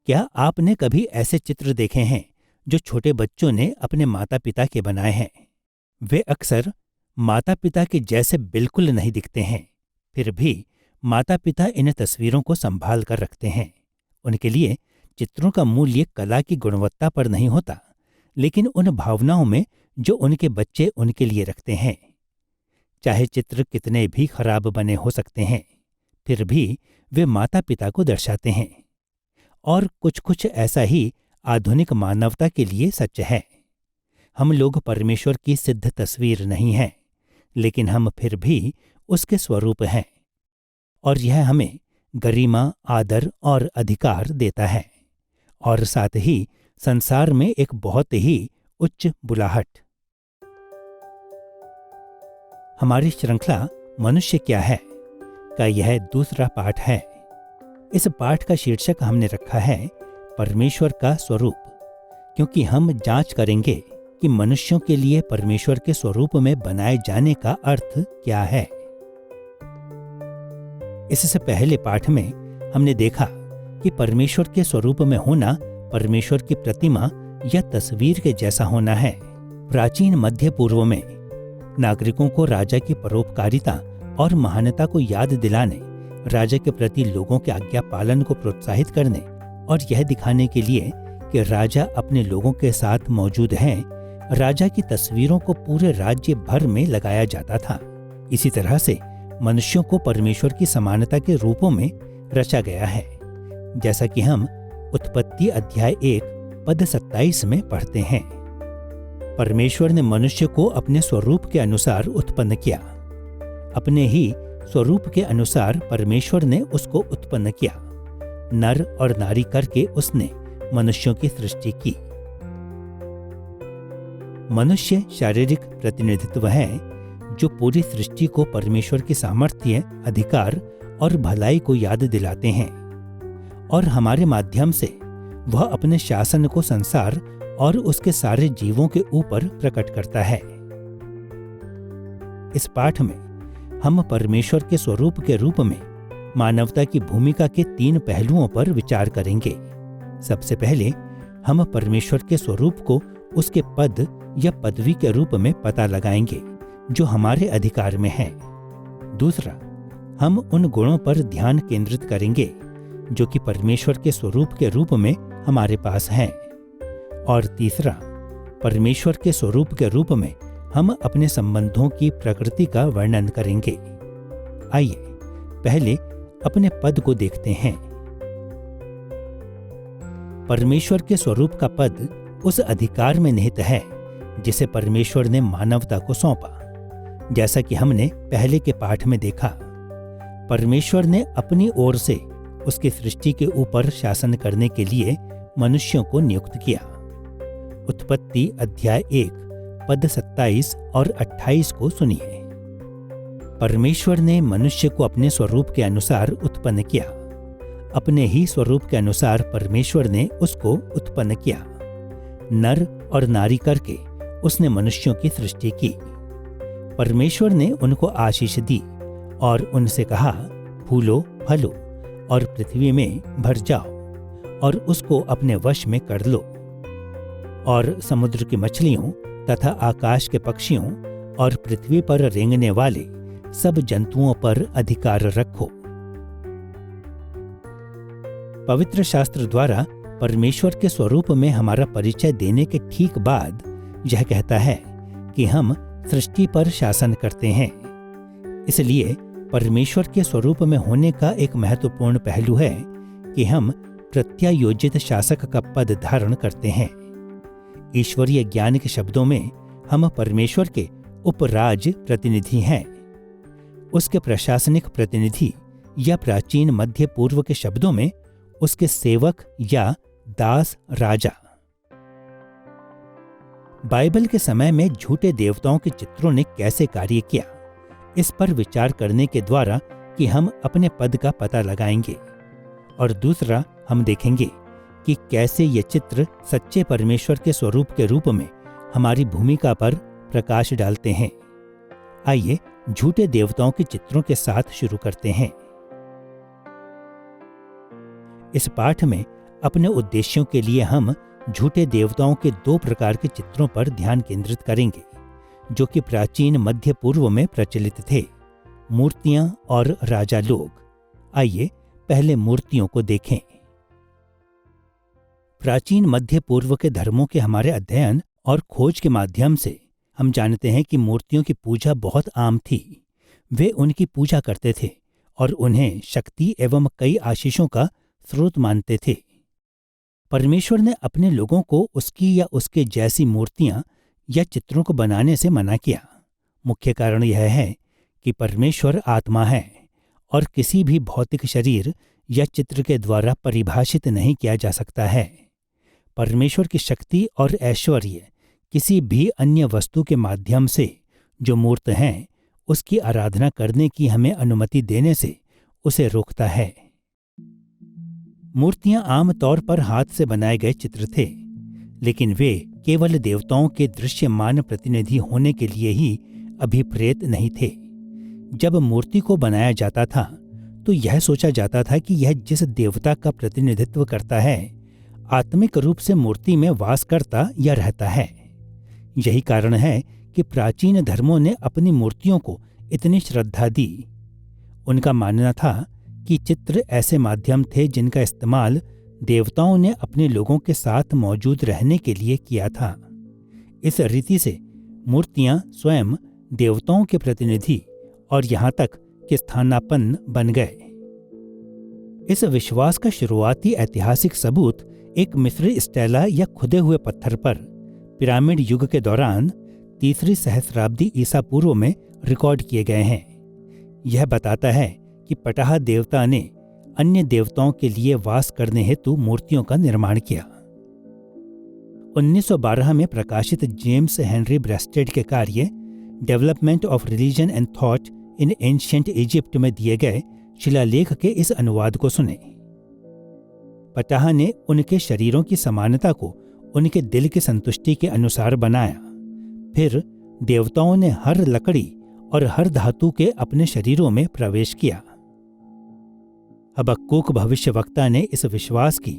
क्या आपने कभी ऐसे चित्र देखे हैं जो छोटे बच्चों ने अपने माता पिता के बनाए हैं? वे अक्सर माता पिता के जैसे बिल्कुल नहीं दिखते हैं, फिर भी माता पिता इन तस्वीरों को संभाल कर रखते हैं। उनके लिए चित्रों का मूल्य कला की गुणवत्ता पर नहीं होता, लेकिन उन भावनाओं में जो उनके बच्चे उनके लिए रखते हैं। चाहे चित्र कितने भी खराब बने हो सकते हैं, फिर भी वे माता पिता को दर्शाते हैं। और कुछ कुछ ऐसा ही आधुनिक मानवता के लिए सच है। हम लोग परमेश्वर की सिद्ध तस्वीर नहीं हैं, लेकिन हम फिर भी उसके स्वरूप हैं, और यह हमें गरिमा, आदर और अधिकार देता है, और साथ ही संसार में एक बहुत ही उच्च बुलाहट। हमारी श्रृंखला मनुष्य क्या है का यह दूसरा पाठ है। इस पाठ का शीर्षक हमने रखा है परमेश्वर का स्वरूप, क्योंकि हम जांच करेंगे कि मनुष्यों के लिए परमेश्वर के स्वरूप में बनाए जाने का अर्थ क्या है। इससे पहले पाठ में हमने देखा कि परमेश्वर के स्वरूप में होना परमेश्वर की प्रतिमा या तस्वीर के जैसा होना है। प्राचीन मध्य पूर्व में नागरिकों को राजा की परोपकारिता और महानता को याद दिलाने, राजा के प्रति लोगों के आज्ञा पालन को प्रोत्साहित करने और यह दिखाने के लिए कि राजा अपने लोगों के साथ मौजूद हैं, राजा की तस्वीरों को पूरे राज्य भर में लगाया जाता था। इसी तरह से मनुष्यों को परमेश्वर की समानता के रूपों में रचा गया है, जैसा कि हम उत्पत्ति अध्याय 1 पद 27 में पढ़ते हैं। परमेश्वर ने मनुष्य को अपने स्वरूप के अनुसार उत्पन्न किया। अपने ही स्वरूप के अनुसार परमेश्वर ने उसको उत्पन्न किया। नर और नारी करके उसने मनुष्यों की सृष्टि की। मनुष्य शारीरिक प्रतिनिधित्व है जो पूरी सृष्टि को परमेश्वर की सामर्थ्य, अधिकार और भलाई को याद दिलाते हैं, और हमारे माध्यम से वह अपने शासन को संसार और उसके सारे जीवों के ऊपर प्रकट करता है। इस पाठ में हम परमेश्वर के स्वरूप के रूप में मानवता की भूमिका के 3 पहलुओं पर विचार करेंगे। सबसे पहले हम परमेश्वर के स्वरूप को उसके पद या पदवी के रूप में पता लगाएंगे जो हमारे अधिकार में है। दूसरा, हम उन गुणों पर ध्यान केंद्रित करेंगे जो कि परमेश्वर के स्वरूप के रूप में हमारे पास हैं। और तीसरा, परमेश्वर के स्वरूप के रूप में हम अपने संबंधों की प्रकृति का वर्णन करेंगे। आइए पहले अपने पद को देखते हैं। परमेश्वर के स्वरूप का पद उस अधिकार में निहित है जिसे परमेश्वर ने मानवता को सौंपा। जैसा कि हमने पहले के पाठ में देखा, परमेश्वर ने अपनी ओर से उसकी सृष्टि के ऊपर शासन करने के लिए मनुष्यों को नियुक्त किया। उत्पत्ति अध्याय 1 पद 27 और 28 को सुनिए। परमेश्वर ने मनुष्य को अपने स्वरूप के अनुसार उत्पन्न किया। अपने ही स्वरूप के अनुसार परमेश्वर ने उसको उत्पन्न किया। नर और नारी करके उसने मनुष्यों की सृष्टि की। परमेश्वर ने उनको आशीष दी और उनसे कहा, फूलो, फलो और पृथ्वी में भर जाओ और उसको अपने वश में कर लो, और समुद्र की मछलियों तथा आकाश के पक्षियों और पृथ्वी पर रेंगने वाले सब जंतुओं पर अधिकार रखो। पवित्र शास्त्र द्वारा परमेश्वर के स्वरूप में हमारा परिचय देने के ठीक बाद यह कहता है कि हम सृष्टि पर शासन करते हैं। इसलिए परमेश्वर के स्वरूप में होने का एक महत्वपूर्ण पहलू है कि हम प्रत्यायोजित शासक का पद धारण करते हैं। ईश्वरीय ज्ञान के शब्दों में हम परमेश्वर के उपराज प्रतिनिधि हैं। उसके प्रशासनिक प्रतिनिधि या प्राचीन मध्य पूर्व के शब्दों में उसके सेवक या दास राजा। बाइबल के समय में झूठे देवताओं के चित्रों ने कैसे कार्य किया, इस पर विचार करने के द्वारा कि हम अपने पद का पता लगाएंगे। और दूसरा, हम देखेंगे कि कैसे ये चित्र सच्चे परमेश्वर के स्वरूप के रूप में हमारी भूमिका पर प्रकाश डालते हैं। आइए झूठे देवताओं के चित्रों के साथ शुरू करते हैं। इस पाठ में अपने उद्देश्यों के लिए हम झूठे देवताओं के 2 प्रकार के चित्रों पर ध्यान केंद्रित करेंगे, जो कि प्राचीन मध्य पूर्व में प्रचलित थे, मूर्तियां और राजा लोग। आइए पहले मूर्तियों को देखें। प्राचीन मध्य पूर्व के धर्मों के हमारे अध्ययन और खोज के माध्यम से हम जानते हैं कि मूर्तियों की पूजा बहुत आम थी। वे उनकी पूजा करते थे और उन्हें शक्ति एवं कई आशीषों का स्रोत मानते थे। परमेश्वर ने अपने लोगों को उसकी या उसके जैसी मूर्तियां या चित्रों को बनाने से मना किया। मुख्य कारण यह है कि परमेश्वर आत्मा है और किसी भी भौतिक शरीर या चित्र के द्वारा परिभाषित नहीं किया जा सकता है। परमेश्वर की शक्ति और ऐश्वर्य किसी भी अन्य वस्तु के माध्यम से जो मूर्त हैं, उसकी आराधना करने की हमें अनुमति देने से उसे रोकता है। मूर्तियां आम तौर पर हाथ से बनाए गए चित्र थे, लेकिन वे केवल देवताओं के दृश्यमान प्रतिनिधि होने के लिए ही अभिप्रेत नहीं थे। जब मूर्ति को बनाया जाता था तो यह सोचा जाता था कि यह जिस देवता का प्रतिनिधित्व करता है, आत्मिक रूप से मूर्ति में वास करता या रहता है। यही कारण है कि प्राचीन धर्मों ने अपनी मूर्तियों को इतनी श्रद्धा दी। उनका मानना था कि चित्र ऐसे माध्यम थे जिनका इस्तेमाल देवताओं ने अपने लोगों के साथ मौजूद रहने के लिए किया था। इस रीति से मूर्तियां स्वयं देवताओं के प्रतिनिधि और यहाँ तक कि स्थानापन्न बन गए। इस विश्वास का शुरुआती ऐतिहासिक सबूत एक मिस्री स्टेला या खुदे हुए पत्थर पर पिरामिड युग के दौरान 3री सहस्राब्दी ईसा पूर्व में रिकॉर्ड किए गए हैं। यह बताता है कि पटाह देवता ने अन्य देवताओं के लिए वास करने हेतु मूर्तियों का निर्माण किया। 1912 में प्रकाशित जेम्स हेनरी ब्रेस्टेड के कार्य development of religion and thought in ancient Egypt में दिए गए शिलालेख के इस अनुवाद को सुने। पटाह ने उनके शरीरों की समानता को उनके दिल की संतुष्टि के अनुसार बनाया। फिर देवताओं ने हर लकड़ी और हर धातु के अपने शरीरों में प्रवेश किया। हबक्कूक भविष्यवक्ता ने इस विश्वास की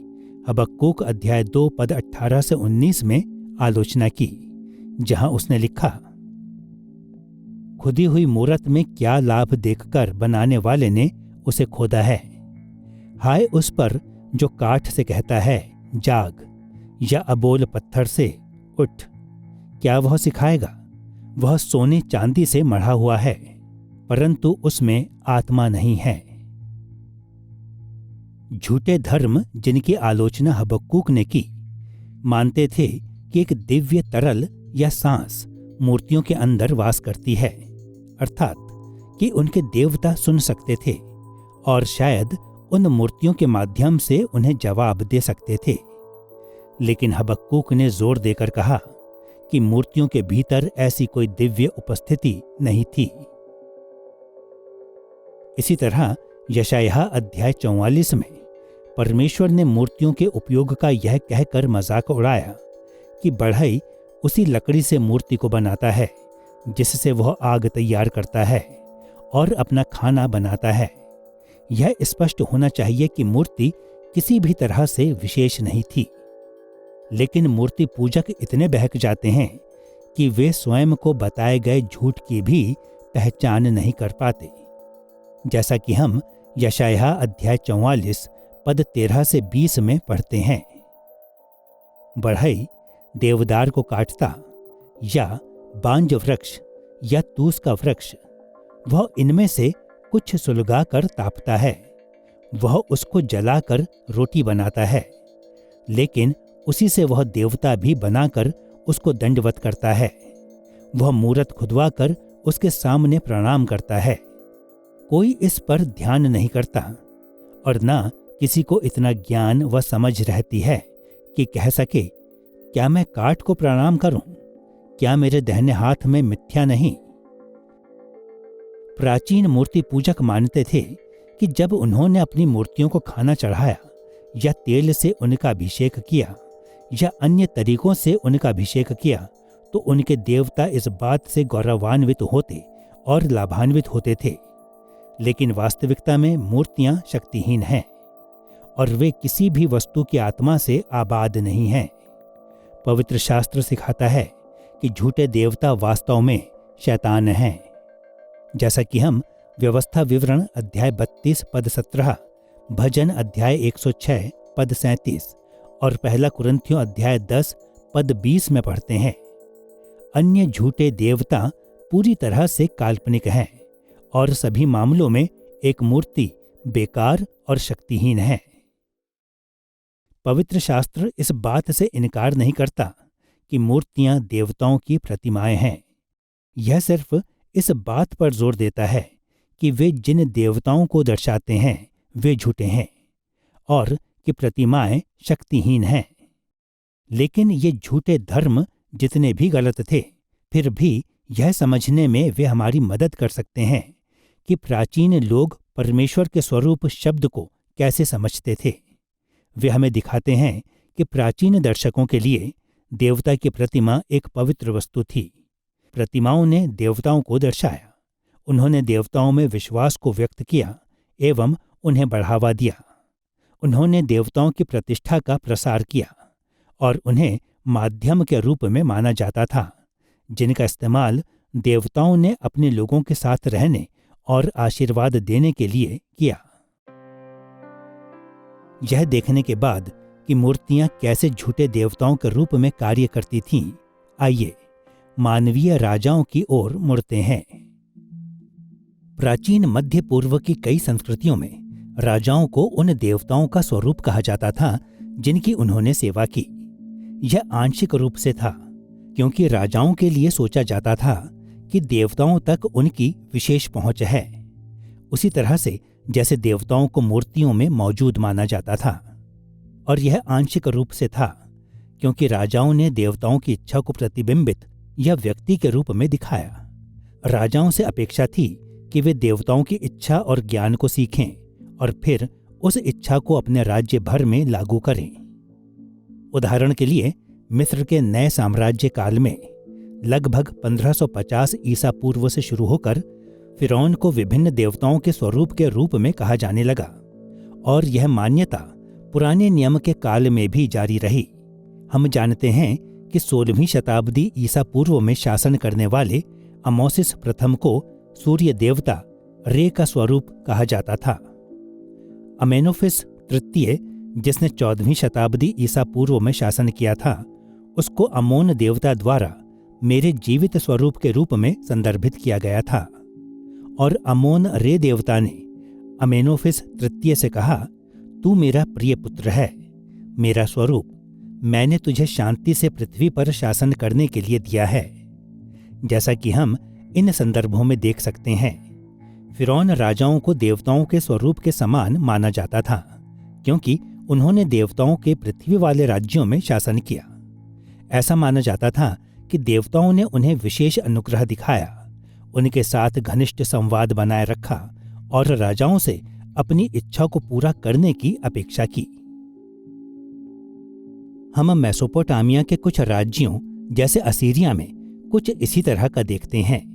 हबक्कूक अध्याय 2 पद 18 से 19 में आलोचना की, जहां उसने लिखा, खुदी हुई मूरत में क्या लाभ देखकर बनाने वाले ने उसे खोदा है। हाय उस पर जो काठ से कहता है जाग, या अबोल पत्थर से उठ। क्या वह सिखाएगा? वह सोने चांदी से मढ़ा हुआ है, परंतु उसमें आत्मा नहीं है। झूठे धर्म जिनकी आलोचना हबक्कूक ने की, मानते थे कि एक दिव्य तरल या सांस मूर्तियों के अंदर वास करती है, अर्थात कि उनके देवता सुन सकते थे और शायद उन मूर्तियों के माध्यम से उन्हें जवाब दे सकते थे। लेकिन हबक्कूक ने जोर देकर कहा कि मूर्तियों के भीतर ऐसी कोई दिव्य उपस्थिति नहीं थी। इसी तरह यशायाह अध्याय 44 में परमेश्वर ने मूर्तियों के उपयोग का यह कहकर मजाक उड़ाया कि बढ़ई उसी लकड़ी से मूर्ति को बनाता है जिससे वह आग तैयार करता है और अपना खाना बनाता है। यह स्पष्ट होना चाहिए कि मूर्ति किसी भी तरह से विशेष नहीं थी, लेकिन मूर्ति पूजक इतने बहक जाते हैं कि वे स्वयं को बताए गए झूठ की भी पहचान नहीं कर पाते। जैसा कि हम यशायाह अध्याय 44 पद 13 से 20 में पढ़ते हैं, बढ़ई देवदार को काटता या बांज वृक्ष या तूस का वृक्ष, वह इनमें से कुछ सुलगा कर तापता है, वह उसको जलाकर रोटी बनाता है, लेकिन उसी से वह देवता भी बनाकर उसको दंडवत करता है। वह मूरत खुदवा कर उसके सामने प्रणाम करता है। कोई इस पर ध्यान नहीं करता और न किसी को इतना ज्ञान व समझ रहती है कि कह सके, क्या मैं काठ को प्रणाम करूं? क्या मेरे दाहिने हाथ में मिथ्या नहीं? प्राचीन मूर्ति पूजक मानते थे कि जब उन्होंने अपनी मूर्तियों को खाना चढ़ाया या तेल से उनका अभिषेक किया या अन्य तरीकों से उनका अभिषेक किया, तो उनके देवता इस बात से गौरवान्वित होते और लाभान्वित होते थे। लेकिन वास्तविकता में मूर्तियां शक्तिहीन हैं और वे किसी भी वस्तु की आत्मा से आबाद नहीं हैं। पवित्र शास्त्र सिखाता है कि झूठे देवता वास्तव में शैतान हैं। जैसा कि हम व्यवस्था विवरण अध्याय 32 पद 17, भजन अध्याय 106 पद 37 और पहला कुरिन्थियों अध्याय 10 पद 20 में पढ़ते हैं। अन्य झूठे देवता पूरी तरह से काल्पनिक हैं और सभी मामलों में एक मूर्ति बेकार और शक्तिहीन है। पवित्र शास्त्र इस बात से इनकार नहीं करता कि मूर्तियां देवताओं की प्रतिमाएं हैं। यह सिर्फ इस बात पर जोर देता है कि वे जिन देवताओं को दर्शाते हैं वे झूठे हैं और कि प्रतिमाएं शक्तिहीन हैं। लेकिन ये झूठे धर्म जितने भी गलत थे, फिर भी यह समझने में वे हमारी मदद कर सकते हैं कि प्राचीन लोग परमेश्वर के स्वरूप शब्द को कैसे समझते थे। वे हमें दिखाते हैं कि प्राचीन दर्शकों के लिए देवता की प्रतिमा एक पवित्र वस्तु थी। प्रतिमाओं ने देवताओं को दर्शाया, उन्होंने देवताओं में विश्वास को व्यक्त किया एवं उन्हें बढ़ावा दिया। उन्होंने देवताओं की प्रतिष्ठा का प्रसार किया और उन्हें माध्यम के रूप में माना जाता था, जिनका इस्तेमाल देवताओं ने अपने लोगों के साथ रहने और आशीर्वाद देने के लिए किया। यह देखने के बाद कि मूर्तियां कैसे झूठे देवताओं के रूप में कार्य करती थीं, आइए मानवीय राजाओं की ओर मुड़ते हैं। प्राचीन मध्य पूर्व की कई संस्कृतियों में राजाओं को उन देवताओं का स्वरूप कहा जाता था जिनकी उन्होंने सेवा की। यह आंशिक रूप से था क्योंकि राजाओं के लिए सोचा जाता था कि देवताओं तक उनकी विशेष पहुंच है, उसी तरह से जैसे देवताओं को मूर्तियों में मौजूद माना जाता था। और यह आंशिक रूप से था क्योंकि राजाओं ने देवताओं की इच्छा को प्रतिबिंबित या व्यक्ति के रूप में दिखाया। राजाओं से अपेक्षा थी कि वे देवताओं की इच्छा और ज्ञान को सीखें और फिर उस इच्छा को अपने राज्य भर में लागू करें। उदाहरण के लिए मिस्र के नए साम्राज्य काल में लगभग 1550 ईसा पूर्व से शुरू होकर फिरौन को विभिन्न देवताओं के स्वरूप के रूप में कहा जाने लगा और यह मान्यता पुराने नियम के काल में भी जारी रही। हम जानते हैं कि 16वीं शताब्दी ईसा पूर्व में शासन करने वाले अमोसिस प्रथम को सूर्य देवता रे का स्वरूप कहा जाता था। अमेनोफिस तृतीय, जिसने 14वीं शताब्दी ईसा पूर्व में शासन किया था, उसको अमोन देवता द्वारा मेरे जीवित स्वरूप के रूप में संदर्भित किया गया था। और अमोन रे देवता ने अमेनोफिस तृतीय से कहा, तू मेरा प्रिय पुत्र है, मेरा स्वरूप, मैंने तुझे शांति से पृथ्वी पर शासन करने के लिए दिया है। जैसा कि हम इन संदर्भों में देख सकते हैं, फिरौन राजाओं को देवताओं के स्वरूप के समान माना जाता था क्योंकि उन्होंने देवताओं के पृथ्वी वाले राज्यों में शासन किया। ऐसा माना जाता था कि देवताओं ने उन्हें विशेष अनुग्रह दिखाया, उनके साथ घनिष्ठ संवाद बनाए रखा और राजाओं से अपनी इच्छा को पूरा करने की अपेक्षा की। हम मेसोपोटामिया के कुछ राज्यों जैसे असीरिया में कुछ इसी तरह का देखते हैं,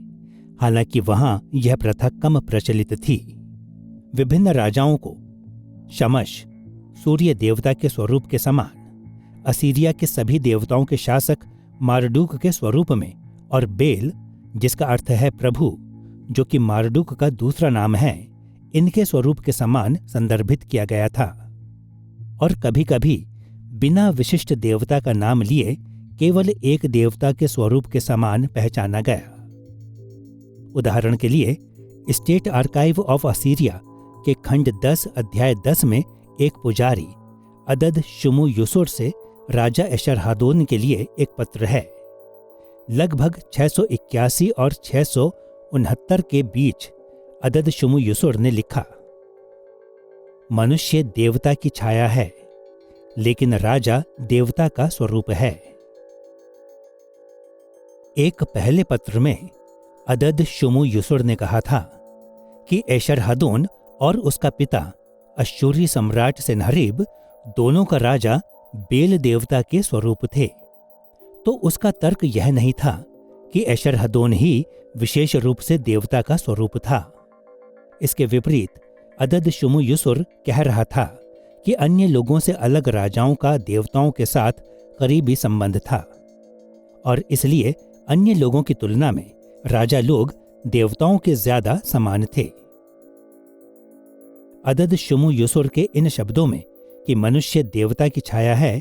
हालांकि वहां यह प्रथा कम प्रचलित थी। विभिन्न राजाओं को शमश सूर्य देवता के स्वरूप के समान, असीरिया के सभी देवताओं के शासक मारडूक के स्वरूप में और बेल, जिसका अर्थ है प्रभु, जो कि मारडूक का दूसरा नाम है, इनके स्वरूप के समान संदर्भित किया गया था। और कभी कभी बिना विशिष्ट देवता का नाम लिए केवल एक देवता के स्वरूप के समान पहचाना गया। उदाहरण के लिए स्टेट आर्काइव ऑफ असीरिया के खंड 10 अध्याय 10 में एक पुजारी अदद शुमु युसुर से राजा एशरहादोन के लिए एक पत्र है। लगभग 681 और 669 के बीच अदद शुमु युसुर ने लिखा, मनुष्य देवता की छाया है, लेकिन राजा देवता का स्वरूप है। एक पहले पत्र में अदद शुमु युसुर ने कहा था कि एशरहादोन और उसका पिता अश्शूरी सम्राट सेनहरीब दोनों का राजा बेल देवता के स्वरूप थे। तो उसका तर्क यह नहीं था कि एशरहादोन ही विशेष रूप से देवता का स्वरूप था। इसके विपरीत अदद शुमु युसुर कह रहा था कि अन्य लोगों से अलग राजाओं का देवताओं के साथ करीबी संबंध था और इसलिए अन्य लोगों की तुलना में राजा लोग देवताओं के ज्यादा समान थे। अदद शुमु युसुर के इन शब्दों में कि मनुष्य देवता की छाया है,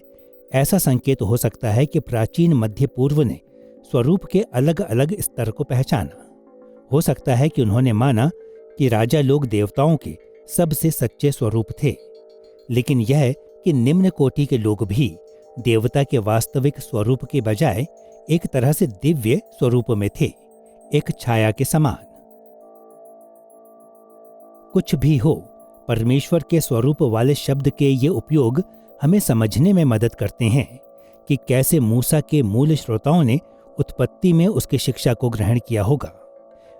ऐसा संकेत हो सकता है कि प्राचीन मध्य पूर्व ने स्वरूप के अलग अलग स्तर को पहचाना। हो सकता है कि उन्होंने माना कि राजा लोग देवताओं के सबसे सच्चे स्वरूप थे, लेकिन यह कि निम्न कोटि के लोग भी देवता के वास्तविक स्वरूप के बजाय एक तरह से दिव्य स्वरूप में थे, एक छाया के समान। कुछ भी हो, परमेश्वर के स्वरूप वाले शब्द के ये उपयोग हमें समझने में मदद करते हैं कि कैसे मूसा के मूल श्रोताओं ने उत्पत्ति में उसकी शिक्षा को ग्रहण किया होगा।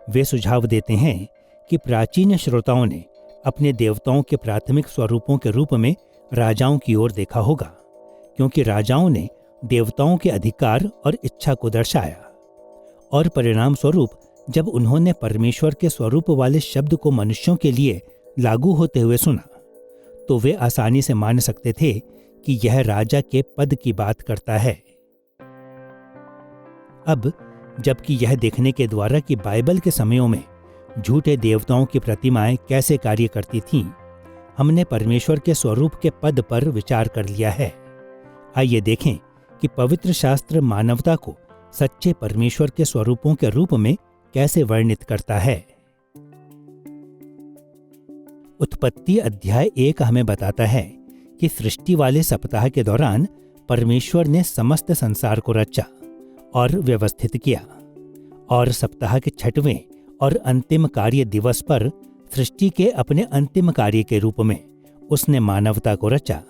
वे सुझाव देते हैं कि प्राचीन श्रोताओं ने अपने देवताओं के प्राथमिक स्वरूपों के रूप में राजाओं की ओर देखा होगा, क्योंकि राजाओं ने देवताओं के अधिकार और इच्छा को दर्शाया, और परिणाम स्वरूप जब उन्होंने परमेश्वर के स्वरूप वाले शब्द को मनुष्यों के लिए लागू होते हुए सुना, तो वे आसानी से मान सकते थे कि यह राजा के पद की बात करता है। अब जबकि यह देखने के द्वारा कि बाइबल के समयों में झूठे देवताओं की प्रतिमाएं कैसे कार्य करती थीं, हमने परमेश्वर के स्वरूप के पद पर विचार कर लिया है। आइए देखें कि पवित्र शास्त्र मानवता को सच्चे परमेश्वर के स्वरूपों के रूप में कैसे वर्णित करता है। उत्पत्ति अध्याय 1 हमें बताता है कि सृष्टि वाले सप्ताह के दौरान परमेश्वर ने समस्त संसार को रचा और व्यवस्थित किया, और सप्ताह के 6वें और अंतिम कार्य दिवस पर सृष्टि के अपने अंतिम कार्य के रूप में उसने मानवता को रचा।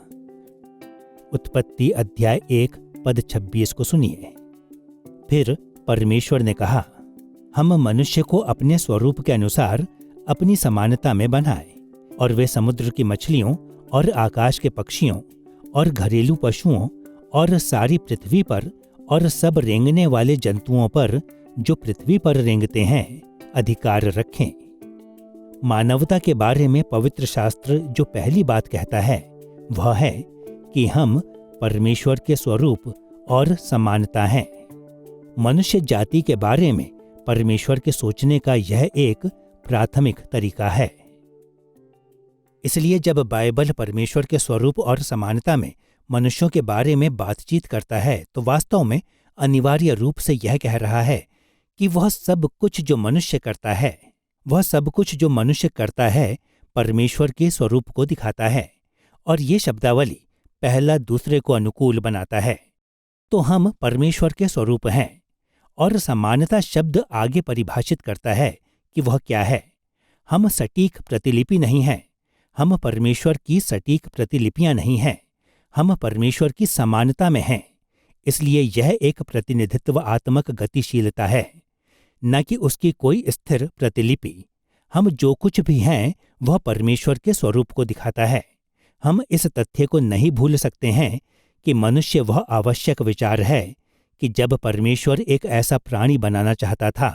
उत्पत्ति अध्याय 1 पद 26 को सुनिए। फिर परमेश्वर ने कहा, हम मनुष्य को अपने स्वरूप के अनुसार अपनी समानता में बनाए, और वे समुद्र की मछलियों और आकाश के पक्षियों और घरेलू पशुओं और सारी पृथ्वी पर और सब रेंगने वाले जंतुओं पर जो पृथ्वी पर रेंगते हैं अधिकार रखें। मानवता के बारे में पवित्र शास्त्र जो पहली बात कहता है वह है कि हम परमेश्वर के स्वरूप और समानता हैं। मनुष्य जाति के बारे में परमेश्वर के सोचने का यह एक प्राथमिक तरीका है। इसलिए जब बाइबल परमेश्वर के स्वरूप और समानता में मनुष्यों के बारे में बातचीत करता है, तो वास्तव में अनिवार्य रूप से यह कह रहा है कि वह सब कुछ जो मनुष्य करता है परमेश्वर के स्वरूप को दिखाता है, और ये शब्दावली पहला दूसरे को अनुकूल बनाता है। तो हम परमेश्वर के स्वरूप हैं, और समानता शब्द आगे परिभाषित करता है कि वह क्या है। हम सटीक प्रतिलिपि नहीं हैं, हम परमेश्वर की सटीक प्रतिलिपियां नहीं हैं, हम परमेश्वर की समानता में हैं। इसलिए यह एक प्रतिनिधित्वात्मक गतिशीलता है, न कि उसकी कोई स्थिर प्रतिलिपि। हम जो कुछ भी हैं वह परमेश्वर के स्वरूप को दिखाता है। हम इस तथ्य को नहीं भूल सकते हैं कि मनुष्य वह आवश्यक विचार है कि जब परमेश्वर एक ऐसा प्राणी बनाना चाहता था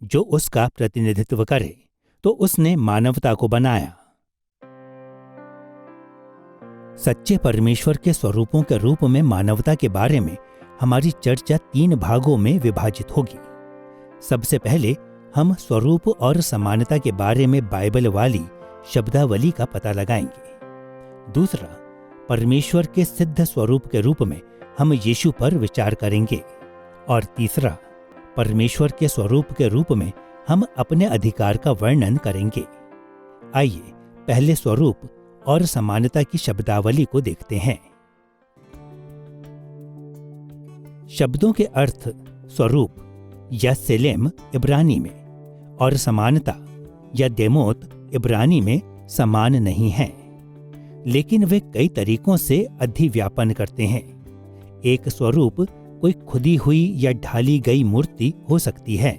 जो उसका प्रतिनिधित्व करे, तो उसने मानवता को बनाया। सच्चे परमेश्वर के स्वरूपों के रूप में मानवता के बारे में हमारी चर्चा 3 भागों में विभाजित होगी। सबसे पहले हम स्वरूप और समानता के बारे में बाइबल वाली शब्दावली का पता लगाएंगे। दूसरा, परमेश्वर के सिद्ध स्वरूप के रूप में हम यीशु पर विचार करेंगे। और तीसरा, परमेश्वर के स्वरूप के रूप में हम अपने अधिकार का वर्णन करेंगे। आइए पहले स्वरूप और समानता की शब्दावली को देखते हैं। शब्दों के अर्थ स्वरूप या सेलेम इब्रानी में और समानता या देमोत इब्रानी में समान नहीं हैं, लेकिन वे कई तरीकों से अधिव्यापन करते हैं। एक स्वरूप कोई खुदी हुई या ढाली गई मूर्ति हो सकती है,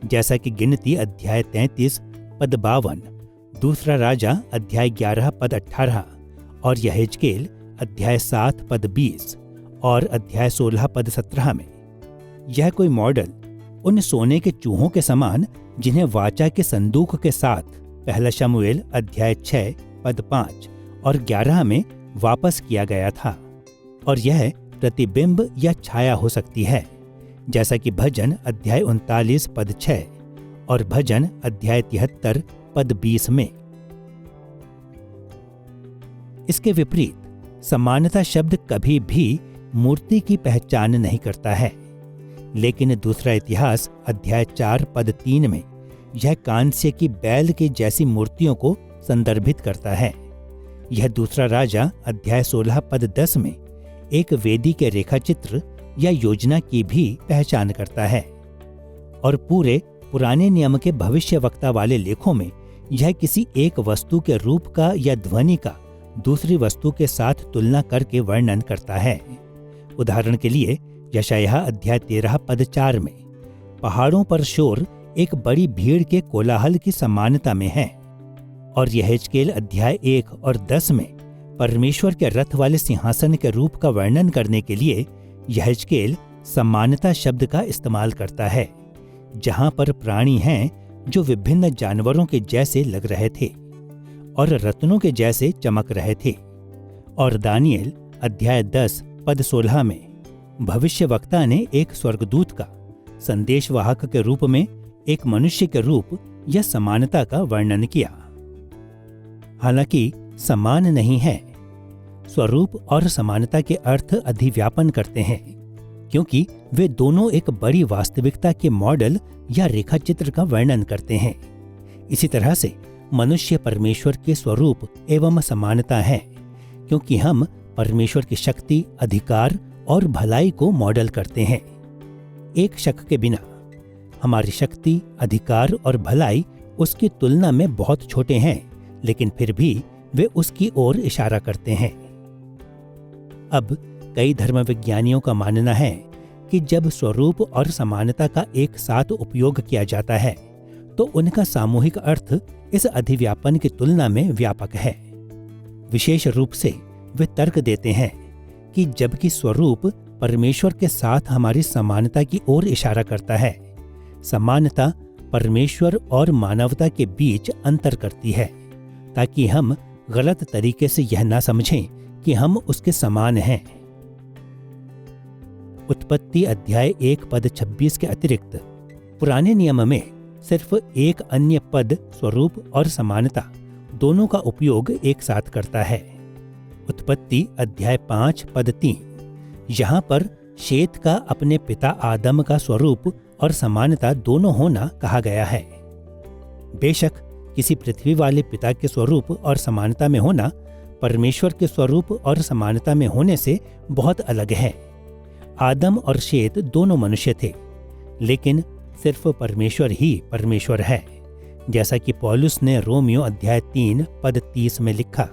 जैसा कि गिनती अध्याय 33 पद 52, दूसरा राजा अध्याय 11 पद 18 और यहेजकेल अध्याय 7 पद 20 और अध्याय 16 पद 17 में। यह कोई मॉडल उन सोने के चूहों के समान जिन्हें वाचा के संदूक के साथ पहला शमूएल अध्याय 6 पद 5 और 11 में वापस किया गया था, और यह प्रतिबिंब या छाया हो सकती है, जैसा कि भजन अध्याय 39 पद 6 और भजन अध्याय 73 पद 20 में। इसके विपरीत समानता शब्द कभी भी मूर्ति की पहचान नहीं करता है, लेकिन दूसरा इतिहास अध्याय 4 पद 3 में यह कांस्य की बैल के जैसी मूर्तियों को संदर्भित करता है। यह दूसरा राजा अध्याय 16 पद 10 में एक वेदी के रेखाचित्र या योजना की भी पहचान करता है, और पूरे पुराने नियम के भविष्यवक्ता वाले लेखों में यह किसी एक वस्तु के रूप का या ध्वनि का दूसरी वस्तु के साथ तुलना करके वर्णन करता है। उदाहरण के लिए यशायाह अध्याय 13 पद 4 में पहाड़ों पर शोर एक बड़ी भीड़ के कोलाहल की समानता में है, और यहेजकेल अध्याय 1 और 10 में परमेश्वर के रथ वाले सिंहासन के रूप का वर्णन करने के लिए यहेजकेल समानता शब्द का इस्तेमाल करता है, जहां पर प्राणी हैं जो विभिन्न जानवरों के जैसे लग रहे थे और रत्नों के जैसे चमक रहे थे। और दानिएल अध्याय 10 पद 16 में भविष्यवक्ता ने एक स्वर्गदूत का संदेशवाहक के रूप में एक मनुष्य के रूप या समानता का वर्णन किया। हालांकि समान नहीं है, स्वरूप और समानता के अर्थ अधिव्यापन करते हैं, क्योंकि वे दोनों एक बड़ी वास्तविकता के मॉडल या रेखाचित्र का वर्णन करते हैं। इसी तरह से मनुष्य परमेश्वर के स्वरूप एवं समानता है, क्योंकि हम परमेश्वर की शक्ति, अधिकार और भलाई को मॉडल करते हैं। एक शक के बिना हमारी शक्ति, अधिकार और भलाई उसकी तुलना में बहुत छोटे हैं, लेकिन फिर भी वे उसकी ओर इशारा करते हैं। अब कई धर्मविज्ञानियों का मानना है कि जब स्वरूप और समानता का एक साथ उपयोग किया जाता है तो उनका सामूहिक अर्थ इस अधिव्यापन की तुलना में व्यापक है। विशेष रूप से वे तर्क देते हैं कि जबकि स्वरूप परमेश्वर के साथ हमारी समानता की ओर इशारा करता है, समानता परमेश्वर और मानवता के बीच अंतर करती है, ताकि हम गलत तरीके से यह ना समझें कि हम उसके समान हैं। उत्पत्ति अध्याय 1 पद 26 के अतिरिक्त पुराने नियम में सिर्फ एक अन्य पद स्वरूप और समानता दोनों का उपयोग एक साथ करता है। उत्पत्ति अध्याय 5 पद 3 यहाँ पर शेत का अपने पिता आदम का स्वरूप और समानता दोनों होना कहा गया है। बेशक किसी पृथ्वी वाले पिता के स्वरूप और समानता में होना परमेश्वर के स्वरूप और समानता में होने से बहुत अलग है। आदम और शेत दोनों मनुष्य थे, लेकिन सिर्फ परमेश्वर ही परमेश्वर है, जैसा कि पौलुस ने रोमियो अध्याय 3 पद 30 में लिखा,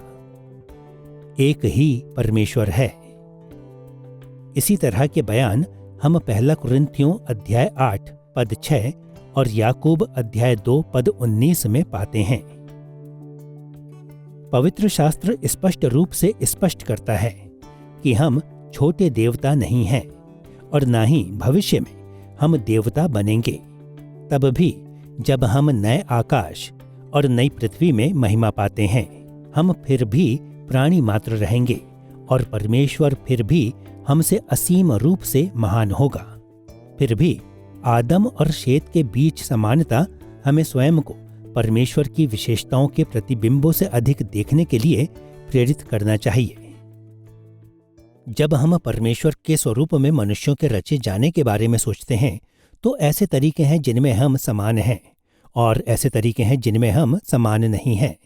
एक ही परमेश्वर है। इसी तरह के बयान हम पहला कुरिन्थियों अध्याय 8 पद 6 और याकूब अध्याय 2 पद 19 में पाते हैं। पवित्र शास्त्र स्पष्ट रूप से स्पष्ट करता है कि हम छोटे देवता नहीं हैं और ना ही भविष्य में हम देवता बनेंगे, तब भी जब हम नए आकाश और नई पृथ्वी में महिमा पाते हैं। हम फिर भी प्राणी मात्र रहेंगे और परमेश्वर फिर भी हमसे असीम रूप से महान होगा। फिर भी आदम और शेत के बीच समानता हमें स्वयं को परमेश्वर की विशेषताओं के प्रतिबिंबों से अधिक देखने के लिए प्रेरित करना चाहिए। जब हम परमेश्वर के स्वरूप में मनुष्यों के रचे जाने के बारे में सोचते हैं तो ऐसे तरीके हैं जिनमें हम समान हैं और ऐसे तरीके हैं जिनमें हम समान नहीं हैं।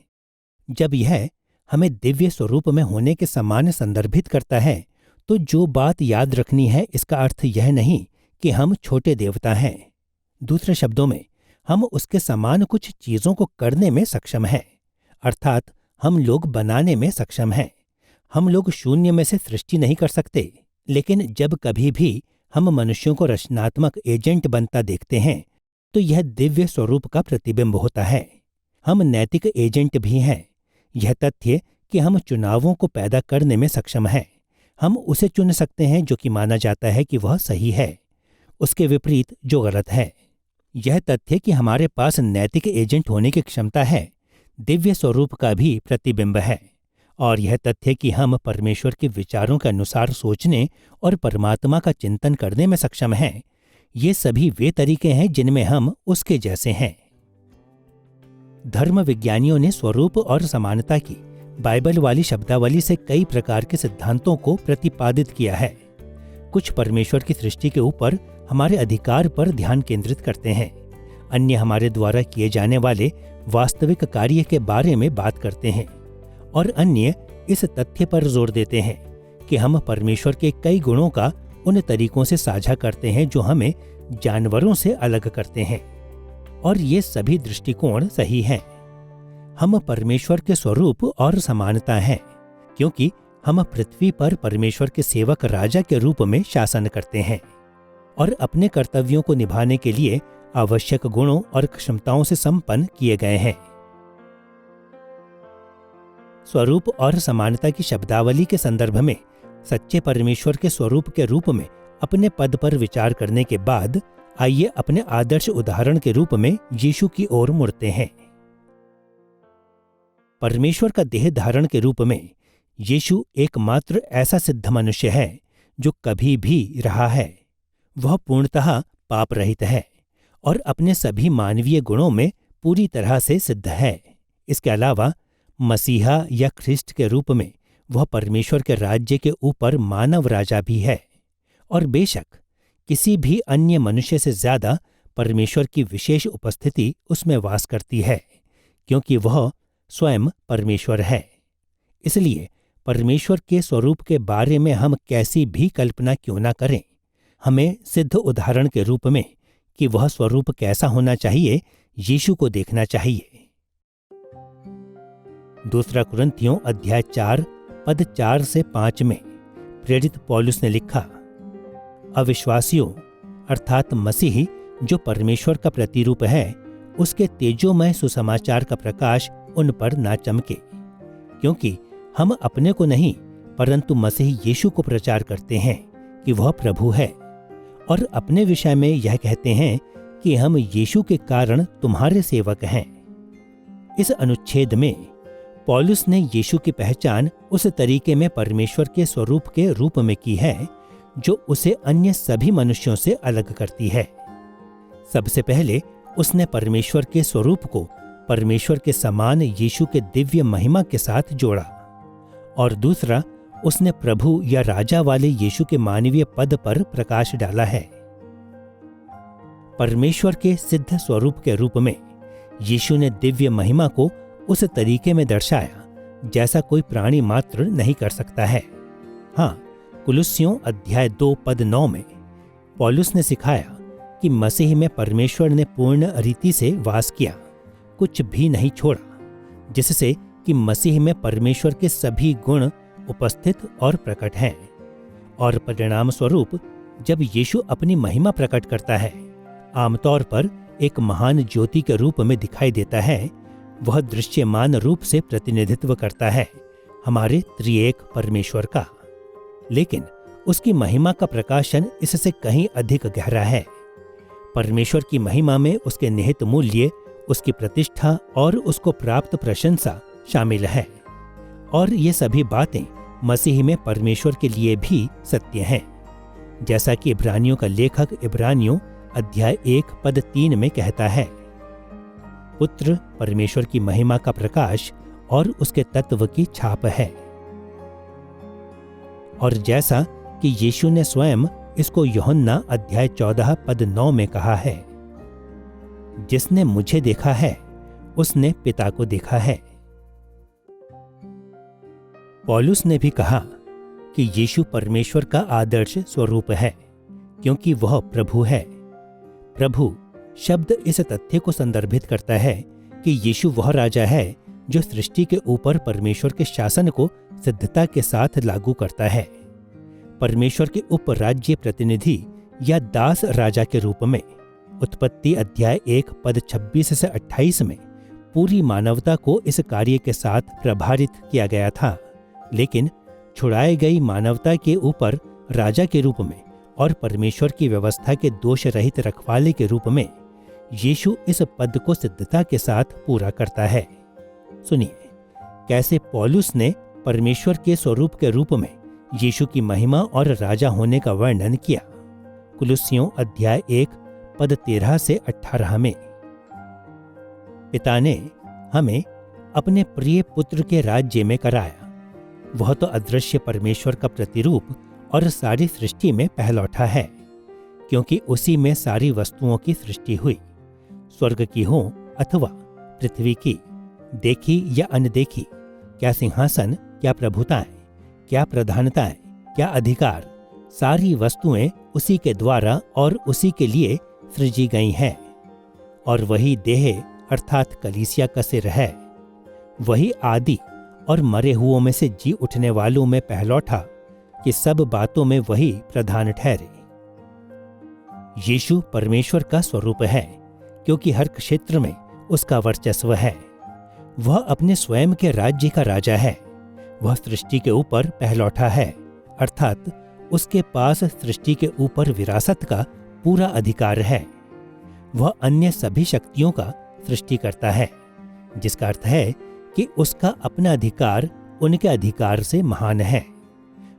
जब यह हमें दिव्य स्वरूप में होने के समान संदर्भित करता है तो जो बात याद रखनी है, इसका अर्थ यह नहीं कि हम छोटे देवता हैं। दूसरे शब्दों में, हम उसके समान कुछ चीजों को करने में सक्षम हैं, अर्थात हम लोग बनाने में सक्षम हैं। हम लोग शून्य में से सृष्टि नहीं कर सकते, लेकिन जब कभी भी हम मनुष्यों को रचनात्मक एजेंट बनता देखते हैं तो यह दिव्य स्वरूप का प्रतिबिंब होता है। हम नैतिक एजेंट भी हैं। यह तथ्य कि हम चुनावों को पैदा करने में सक्षम हैं। हम उसे चुन सकते हैं जो कि माना जाता है कि वह सही है, उसके विपरीत जो गलत है। यह तथ्य कि हमारे पास नैतिक एजेंट होने की क्षमता है, दिव्य स्वरूप का भी प्रतिबिंब है, और यह तथ्य कि हम परमेश्वर के विचारों के अनुसार सोचने और परमात्मा का चिंतन करने में सक्षम हैं, ये सभी वे तरीके हैं जिनमें हम उसके जैसे हैं। धर्म विज्ञानियों ने स्वरूप और समानता की बाइबल वाली शब्दावली से कई प्रकार के सिद्धांतों को प्रतिपादित किया है। कुछ परमेश्वर की सृष्टि के ऊपर हमारे अधिकार पर ध्यान केंद्रित करते हैं, अन्य हमारे द्वारा किए जाने वाले वास्तविक कार्य के बारे में बात करते हैं, और अन्य इस तथ्य पर जोर देते हैं कि हम परमेश्वर के कई गुणों का उन तरीकों से साझा करते हैं जो हमें जानवरों से अलग करते हैं। और ये सभी दृष्टिकोण सही हैं। हम परमेश्वर के स्वरूप और समानता हैं, क्योंकि हम पृथ्वी पर परमेश्वर के सेवक राजा के रूप में शासन करते हैं और अपने कर्तव्यों को निभाने के लिए आवश्यक गुणों और क्षमताओं से संपन्न किए गए हैं। स्वरूप और समानता की शब्दावली के संदर्भ में सच्चे परमेश्वर के स्वरूप के रूप में अपने पद पर विचार करने के बाद आइए अपने आदर्श उदाहरण के रूप में यीशु की ओर मुड़ते हैं। परमेश्वर का देह धारण के रूप में यीशु एकमात्र ऐसा सिद्ध मनुष्य है जो कभी भी रहा है। वह पूर्णतः पाप रहित है और अपने सभी मानवीय गुणों में पूरी तरह से सिद्ध है। इसके अलावा मसीहा या ख्रिस्ट के रूप में वह परमेश्वर के राज्य के ऊपर मानव राजा भी है, और बेशक किसी भी अन्य मनुष्य से ज्यादा परमेश्वर की विशेष उपस्थिति उसमें वास करती है, क्योंकि वह स्वयं परमेश्वर है। इसलिए परमेश्वर के स्वरूप के बारे में हम कैसी भी कल्पना क्यों न करें, हमें सिद्ध उदाहरण के रूप में कि वह स्वरूप कैसा होना चाहिए यीशु को देखना चाहिए। दूसरा कुरिन्थियों अध्याय 4 पद 4 से 5 में प्रेरित पौलुस ने लिखा, अविश्वासियों अर्थात मसीही जो परमेश्वर का प्रतिरूप है, उसके तेजोमय सुसमाचार का प्रकाश उन पर ना चमके, क्योंकि हम अपने को नहीं परंतु मसीह यीशु को प्रचार करते हैं कि वह प्रभु है, और अपने विषय में यह कहते हैं कि हम यीशु के कारण तुम्हारे सेवक हैं। इस अनुच्छेद में पौलुस ने यीशु की पहचान उस तरीके में परमेश्वर के स्वरूप के रूप में की है जो उसे अन्य सभी मनुष्यों से अलग करती है। सबसे पहले उसने परमेश्वर के स्वरूप को परमेश्वर के समान यीशु के दिव्य महिमा के साथ जोड़ा, और दूसरा उसने प्रभु या राजा वाले यीशु के मानवीय पद पर प्रकाश डाला है। परमेश्वर के सिद्ध स्वरूप के रूप में यीशु ने दिव्य महिमा को उस तरीके में दर्शाया जैसा कोई प्राणी मात्र नहीं कर सकता है। हाँ, कुलुस्सियों अध्याय 2 पद 9 में पौलुस ने सिखाया कि मसीह में परमेश्वर ने पूर्ण रीति से वास किया, कुछ भी नहीं छोड़ा, जिससे कि मसीह में परमेश्वर के सभी गुण उपस्थित और प्रकट हैं। और परिणाम स्वरूप जब यीशु अपनी महिमा प्रकट करता है, आमतौर पर एक महान ज्योति के रूप में दिखाई देता है। वह दृश्यमान रूप से प्रतिनिधित्व करता है हमारे त्रिएक परमेश्वर का, लेकिन उसकी महिमा का प्रकाशन इससे कहीं अधिक गहरा है। परमेश्वर की महिमा में उसके निहित मूल्य, उसकी प्रतिष्ठा और उसको प्राप्त प्रशंसा शामिल है, और ये सभी बातें मसीह में परमेश्वर के लिए भी सत्य हैं, जैसा कि इब्रानियों का लेखक इब्रानियों अध्याय 1 पद 3 में कहता है, पुत्र परमेश्वर की महिमा का प्रकाश और उसके तत्व की छाप है। और जैसा कि यीशु ने स्वयं इसको यूहन्ना अध्याय 14 पद 9 में कहा है, जिसने मुझे देखा है उसने पिता को देखा है। पौलुस ने भी कहा कि यीशु परमेश्वर का आदर्श स्वरूप है, क्योंकि वह प्रभु है। प्रभु शब्द इस तथ्य को संदर्भित करता है कि यीशु वह राजा है जो सृष्टि के ऊपर परमेश्वर के शासन को सिद्धता के साथ लागू करता है। परमेश्वर के उपराज्य प्रतिनिधि या दास राजा के रूप में उत्पत्ति अध्याय 1 पद 26 से 28 में पूरी मानवता को इस कार्य के साथ प्रभारित किया गया था, लेकिन छुड़ाई गई मानवता के ऊपर राजा के रूप में और परमेश्वर की व्यवस्था के दोष रहित रखवाले के रूप में यीशु इस पद को सिद्धता के साथ पूरा करता है। सुनिए कैसे पौलुस ने परमेश्वर के स्वरूप के रूप में यीशु की महिमा और राजा होने का वर्णन किया। कुलुस्सियों अध्याय 1 पद 13 से 18 में। पिता ने हमें अपने प्रिय पुत्र के राज्य में कराया। वह तो अदृश्य परमेश्वर का प्रतिरूप और सारी सृष्टि में पहलौठा है, क्योंकि उसी में सारी वस्तुओं की सृष्टि हुई, स्वर्ग की हो अथवा पृथ्वी की, देखी या अनदेखी, क्या सिंहासन, क्या प्रभुताएं, क्या प्रधानताएं, क्या अधिकार, सारी वस्तुएं उसी के द्वारा और उसी के लिए सृजी गई हैं। और वही देह अर्थात कलीसिया का सिर है। वही आदि और मरे हुओं में से जी उठने वालों में पहलौठा कि सब बातों में वही प्रधान ठहरे। यीशु परमेश्वर का स्वरूप है, क्योंकि हर क्षेत्र में उसका वर्चस्व है। वह अपने स्वयं के राज्य का राजा है। वह सृष्टि के ऊपर पहलौठा है, अर्थात उसके पास सृष्टि के ऊपर विरासत का पूरा अधिकार है। वह अन्य सभी शक्तियों का सृष्टि करता है, जिसका अर्थ है कि उसका अपना अधिकार उनके अधिकार से महान है।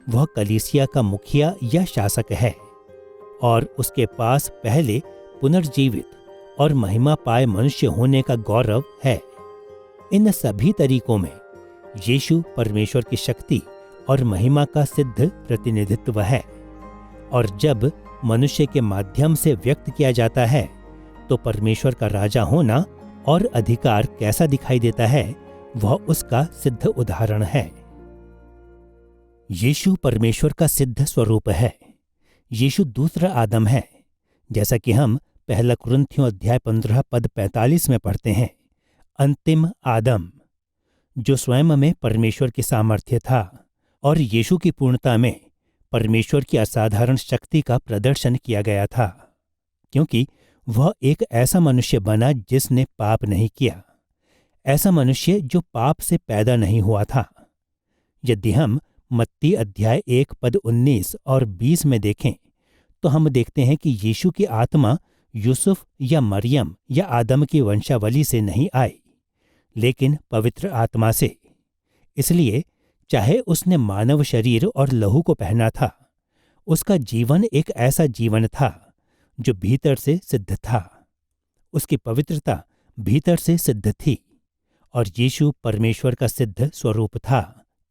वह कलीसिया का मुखिया या शासक है और उसके पास पहले पुनर्जीवित और महिमा पाए मनुष्य होने का गौरव है। इन सभी तरीकों में यीशु परमेश्वर की शक्ति और महिमा का सिद्ध प्रतिनिधित्व है। और जब मनुष्य के माध्यम से व्यक्त किया जाता है तो परमेश्वर का राजा होना और अधिकार कैसा दिखाई देता है, वह उसका सिद्ध उदाहरण है। यीशु परमेश्वर का सिद्ध स्वरूप है। यीशु दूसरा आदम है, जैसा कि हम पहला कुरिन्थियों अध्याय 15 पद 45 में पढ़ते हैं। अंतिम आदम, जो स्वयं में परमेश्वर की सामर्थ्य था और यीशु की पूर्णता में परमेश्वर की असाधारण शक्ति का प्रदर्शन किया गया था, क्योंकि वह एक ऐसा मनुष्य बना जिसने पाप नहीं किया, ऐसा मनुष्य जो पाप से पैदा नहीं हुआ था। यदि हम मत्ती अध्याय 1 पद 19 और 20 में देखें तो हम देखते हैं कि यीशु की आत्मा यूसुफ या मरियम या आदम की वंशावली से नहीं आई, लेकिन पवित्र आत्मा से। इसलिए चाहे उसने मानव शरीर और लहू को पहना था, उसका जीवन एक ऐसा जीवन था जो भीतर से सिद्ध था। उसकी पवित्रता भीतर से सिद्ध थी और यीशु परमेश्वर का सिद्ध स्वरूप था,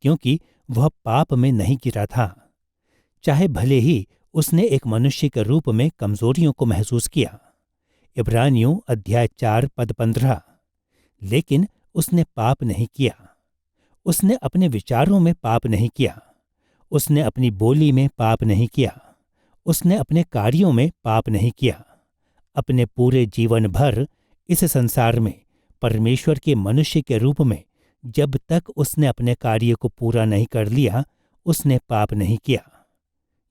क्योंकि वह पाप में नहीं गिरा था। चाहे भले ही उसने एक मनुष्य के रूप में कमजोरियों को महसूस किया, इब्रानियों अध्याय 4 पद 15, लेकिन उसने पाप नहीं किया। उसने अपने विचारों में पाप नहीं किया, उसने अपनी बोली में पाप नहीं किया, उसने अपने कार्यों में पाप नहीं किया। अपने पूरे जीवन भर इस संसार में परमेश्वर के मनुष्य के रूप में जब तक उसने अपने कार्य को पूरा नहीं कर लिया, उसने पाप नहीं किया।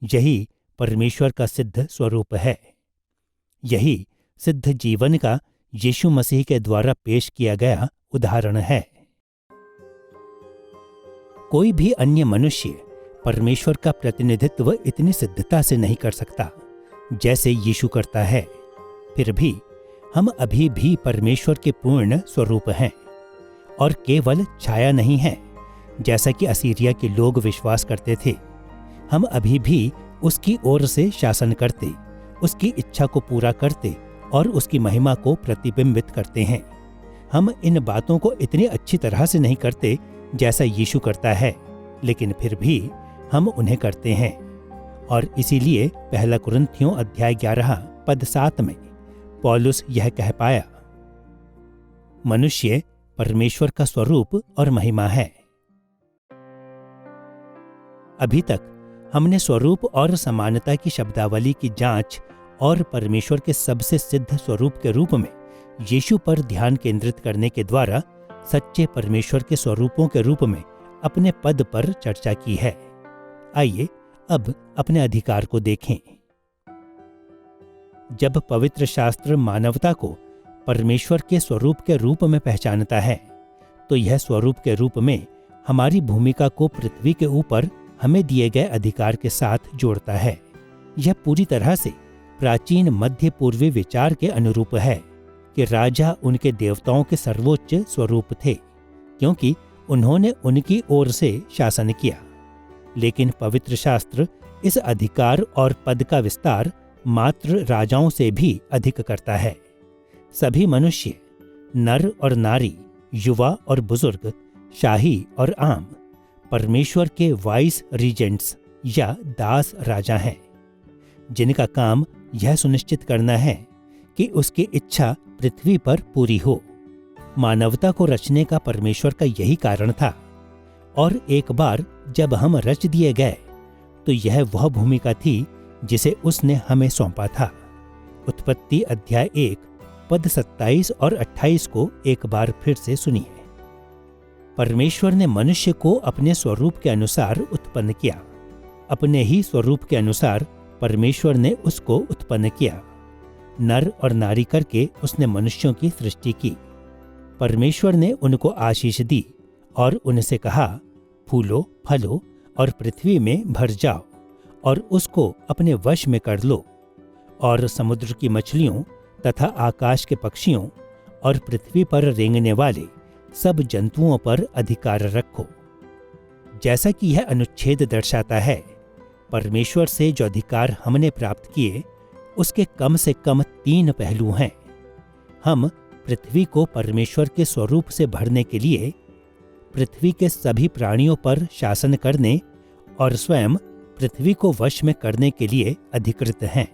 यही परमेश्वर का सिद्ध स्वरूप है। यही सिद्ध जीवन का यीशु मसीह के द्वारा पेश किया गया उदाहरण है। कोई भी अन्य मनुष्य परमेश्वर का प्रतिनिधित्व इतनी सिद्धता से नहीं कर सकता जैसे यीशु करता है। फिर भी हम अभी भी परमेश्वर के पूर्ण स्वरूप हैं और केवल छाया नहीं है, जैसा कि असीरिया के लोग विश्वास करते थे। हम अभी भी उसकी ओर से शासन करते, उसकी इच्छा को पूरा करते और उसकी महिमा को प्रतिबिंबित करते हैं। हम इन बातों को इतनी अच्छी तरह से नहीं करते जैसा यीशु करता है, लेकिन फिर भी हम उन्हें करते हैं। और इसीलिए पहला कुरिन्थियों अध्याय 11 पद 7 में पौलुस यह कह पाया, मनुष्य परमेश्वर का स्वरूप और महिमा है। अभी तक हमने स्वरूप और समानता की शब्दावली की जांच और परमेश्वर के सबसे सिद्ध स्वरूप के रूप में यीशु पर ध्यान केंद्रित करने के द्वारा सच्चे परमेश्वर के स्वरूपों के रूप में अपने पद पर चर्चा की है। आइए अब अपने अधिकार को देखें। जब पवित्र शास्त्र मानवता को परमेश्वर के स्वरूप के रूप में पहचानता है, तो यह स्वरूप के रूप में हमारी भूमिका को पृथ्वी के ऊपर हमें दिए गए अधिकार के साथ जोड़ता है। यह पूरी तरह से प्राचीन मध्य पूर्वी विचार के अनुरूप है कि राजा उनके देवताओं के सर्वोच्च स्वरूप थे, क्योंकि उन्होंने उनकी ओर से शासन किया। लेकिन पवित्र शास्त्र इस अधिकार और पद का विस्तार मात्र राजाओं से भी अधिक करता है। सभी मनुष्य, नर और नारी, युवा और बुजुर्ग, शाही और आम, परमेश्वर के वाइस रीजेंट्स या दास राजा हैं, जिनका काम यह सुनिश्चित करना है कि उसकी इच्छा पृथ्वी पर पूरी हो। मानवता को रचने का परमेश्वर का यही कारण था, और एक बार जब हम रच दिए गए तो यह वह भूमिका थी जिसे उसने हमें सौंपा था। उत्पत्ति अध्याय 1 पद 27 और 28 को एक बार फिर से सुनिए। परमेश्वर ने मनुष्य को अपने स्वरूप के अनुसार उत्पन्न किया। अपने ही स्वरूप के अनुसार परमेश्वर ने उसको उत्पन्न किया। नर और नारी करके उसने मनुष्यों की सृष्टि की। परमेश्वर ने उनको आशीष दी और उनसे कहा, फूलो, फलो और पृथ्वी में भर जाओ और उसको अपने वश में कर लो, और समुद्र की मछलियों तथा आकाश के पक्षियों और पृथ्वी पर रेंगने वाले सब जंतुओं पर अधिकार रखो। जैसा कि यह अनुच्छेद दर्शाता है, परमेश्वर से जो अधिकार हमने प्राप्त किए उसके कम से कम 3 पहलू हैं। हम पृथ्वी को परमेश्वर के स्वरूप से भरने के लिए पृथ्वी के सभी प्राणियों पर शासन करने और स्वयं पृथ्वी को वश में करने के लिए अधिकृत हैं।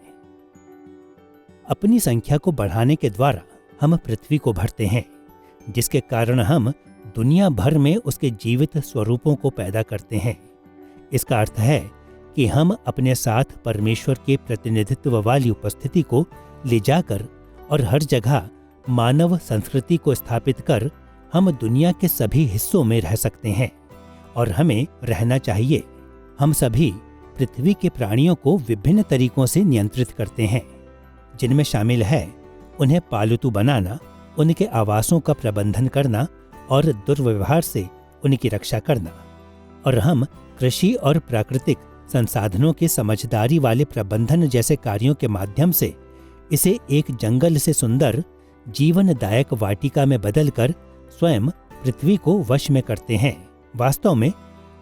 अपनी संख्या को बढ़ाने के द्वारा हम पृथ्वी को भरते हैं, जिसके कारण हम दुनिया भर में उसके जीवित स्वरूपों को पैदा करते हैं। इसका अर्थ है कि हम अपने साथ परमेश्वर के प्रतिनिधित्व वाली उपस्थिति को ले जाकर और हर जगह मानव संस्कृति को स्थापित कर हम दुनिया के सभी हिस्सों में रह सकते हैं, और हमें रहना चाहिए। हम सभी पृथ्वी के प्राणियों को विभिन्न तरीकों से नियंत्रित करते हैं, जिनमें शामिल है उन्हें पालतू बनाना, उनके आवासों का प्रबंधन करना और दुर्व्यवहार से उनकी रक्षा करना। और हम कृषि और प्राकृतिक संसाधनों के समझदारी वाले प्रबंधन जैसे कार्यों के माध्यम से इसे एक जंगल से सुंदर जीवनदायक वाटिका में बदलकर स्वयं पृथ्वी को वश में करते हैं। वास्तव में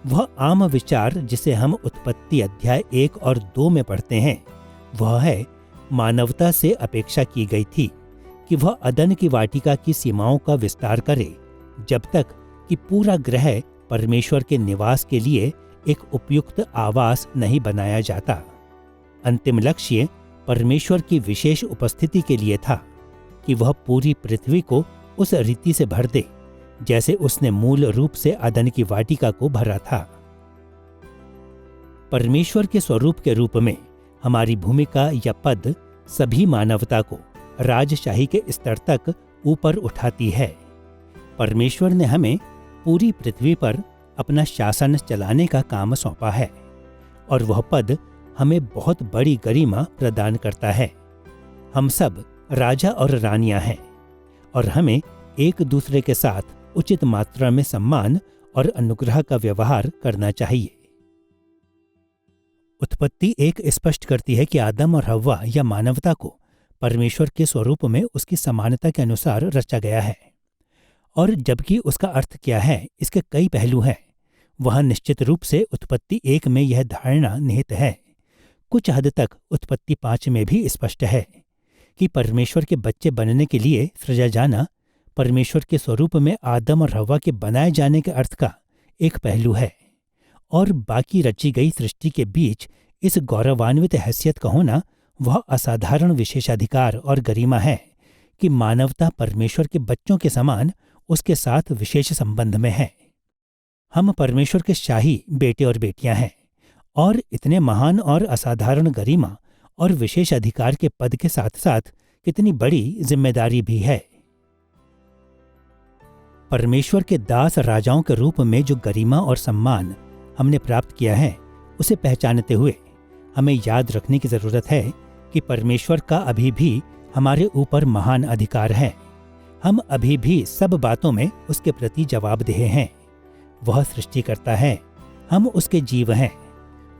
वह आम विचार जिसे हम उत्पत्ति अध्याय 1 और 2 में पढ़ते हैं, वह है मानवता से अपेक्षा की गई थी कि वह अदन की वाटिका की सीमाओं का विस्तार करे, जब तक कि पूरा ग्रह परमेश्वर के निवास के लिए एक उपयुक्त आवास नहीं बनाया जाता। अंतिम लक्ष्य परमेश्वर की विशेष उपस्थिति के लिए था कि वह पूरी पृथ्वी को उस रीति से भर दे जैसे उसने मूल रूप से अदन की वाटिका को भरा था। परमेश्वर के स्वरूप के रूप में हमारी भूमिका या पद सभी मानवता को राजशाही के स्तर तक ऊपर उठाती है। परमेश्वर ने हमें पूरी पृथ्वी पर अपना शासन चलाने का काम सौंपा है, और वह पद हमें बहुत बड़ी गरिमा प्रदान करता है। हम सब राजा और रानियां हैं, और हमें एक दूसरे के साथ उचित मात्रा में सम्मान और अनुग्रह का व्यवहार करना चाहिए। उत्पत्ति 1 स्पष्ट करती है कि आदम और हव्वा या मानवता को परमेश्वर के स्वरूप में उसकी समानता के अनुसार रचा गया है, और जबकि उसका अर्थ क्या है, इसके कई पहलू हैं। वह निश्चित रूप से उत्पत्ति 1 में यह धारणा निहित है। कुछ हद तक उत्पत्ति 5 में भी स्पष्ट है कि परमेश्वर के बच्चे बनने के लिए सृजा जाना परमेश्वर के स्वरूप में आदम और हव्वा के बनाए जाने के अर्थ का एक पहलू है, और बाकी रची गई सृष्टि के बीच इस गौरवान्वित हैसियत का होना वह असाधारण विशेषाधिकार और गरिमा है कि मानवता परमेश्वर के बच्चों के समान उसके साथ विशेष संबंध में है। हम परमेश्वर के शाही बेटे और बेटियां हैं, और इतने महान और असाधारण गरिमा और विशेष अधिकार के पद के साथ साथ कितनी बड़ी जिम्मेदारी भी है। परमेश्वर के दास राजाओं के रूप में जो गरिमा और सम्मान हमने प्राप्त किया है, उसे पहचानते हुए हमें याद रखने की जरूरत है कि परमेश्वर का अभी भी हमारे ऊपर महान अधिकार है। हम अभी भी सब बातों में उसके प्रति जवाबदेह हैं। वह सृष्टि करता है, हम उसके जीव हैं।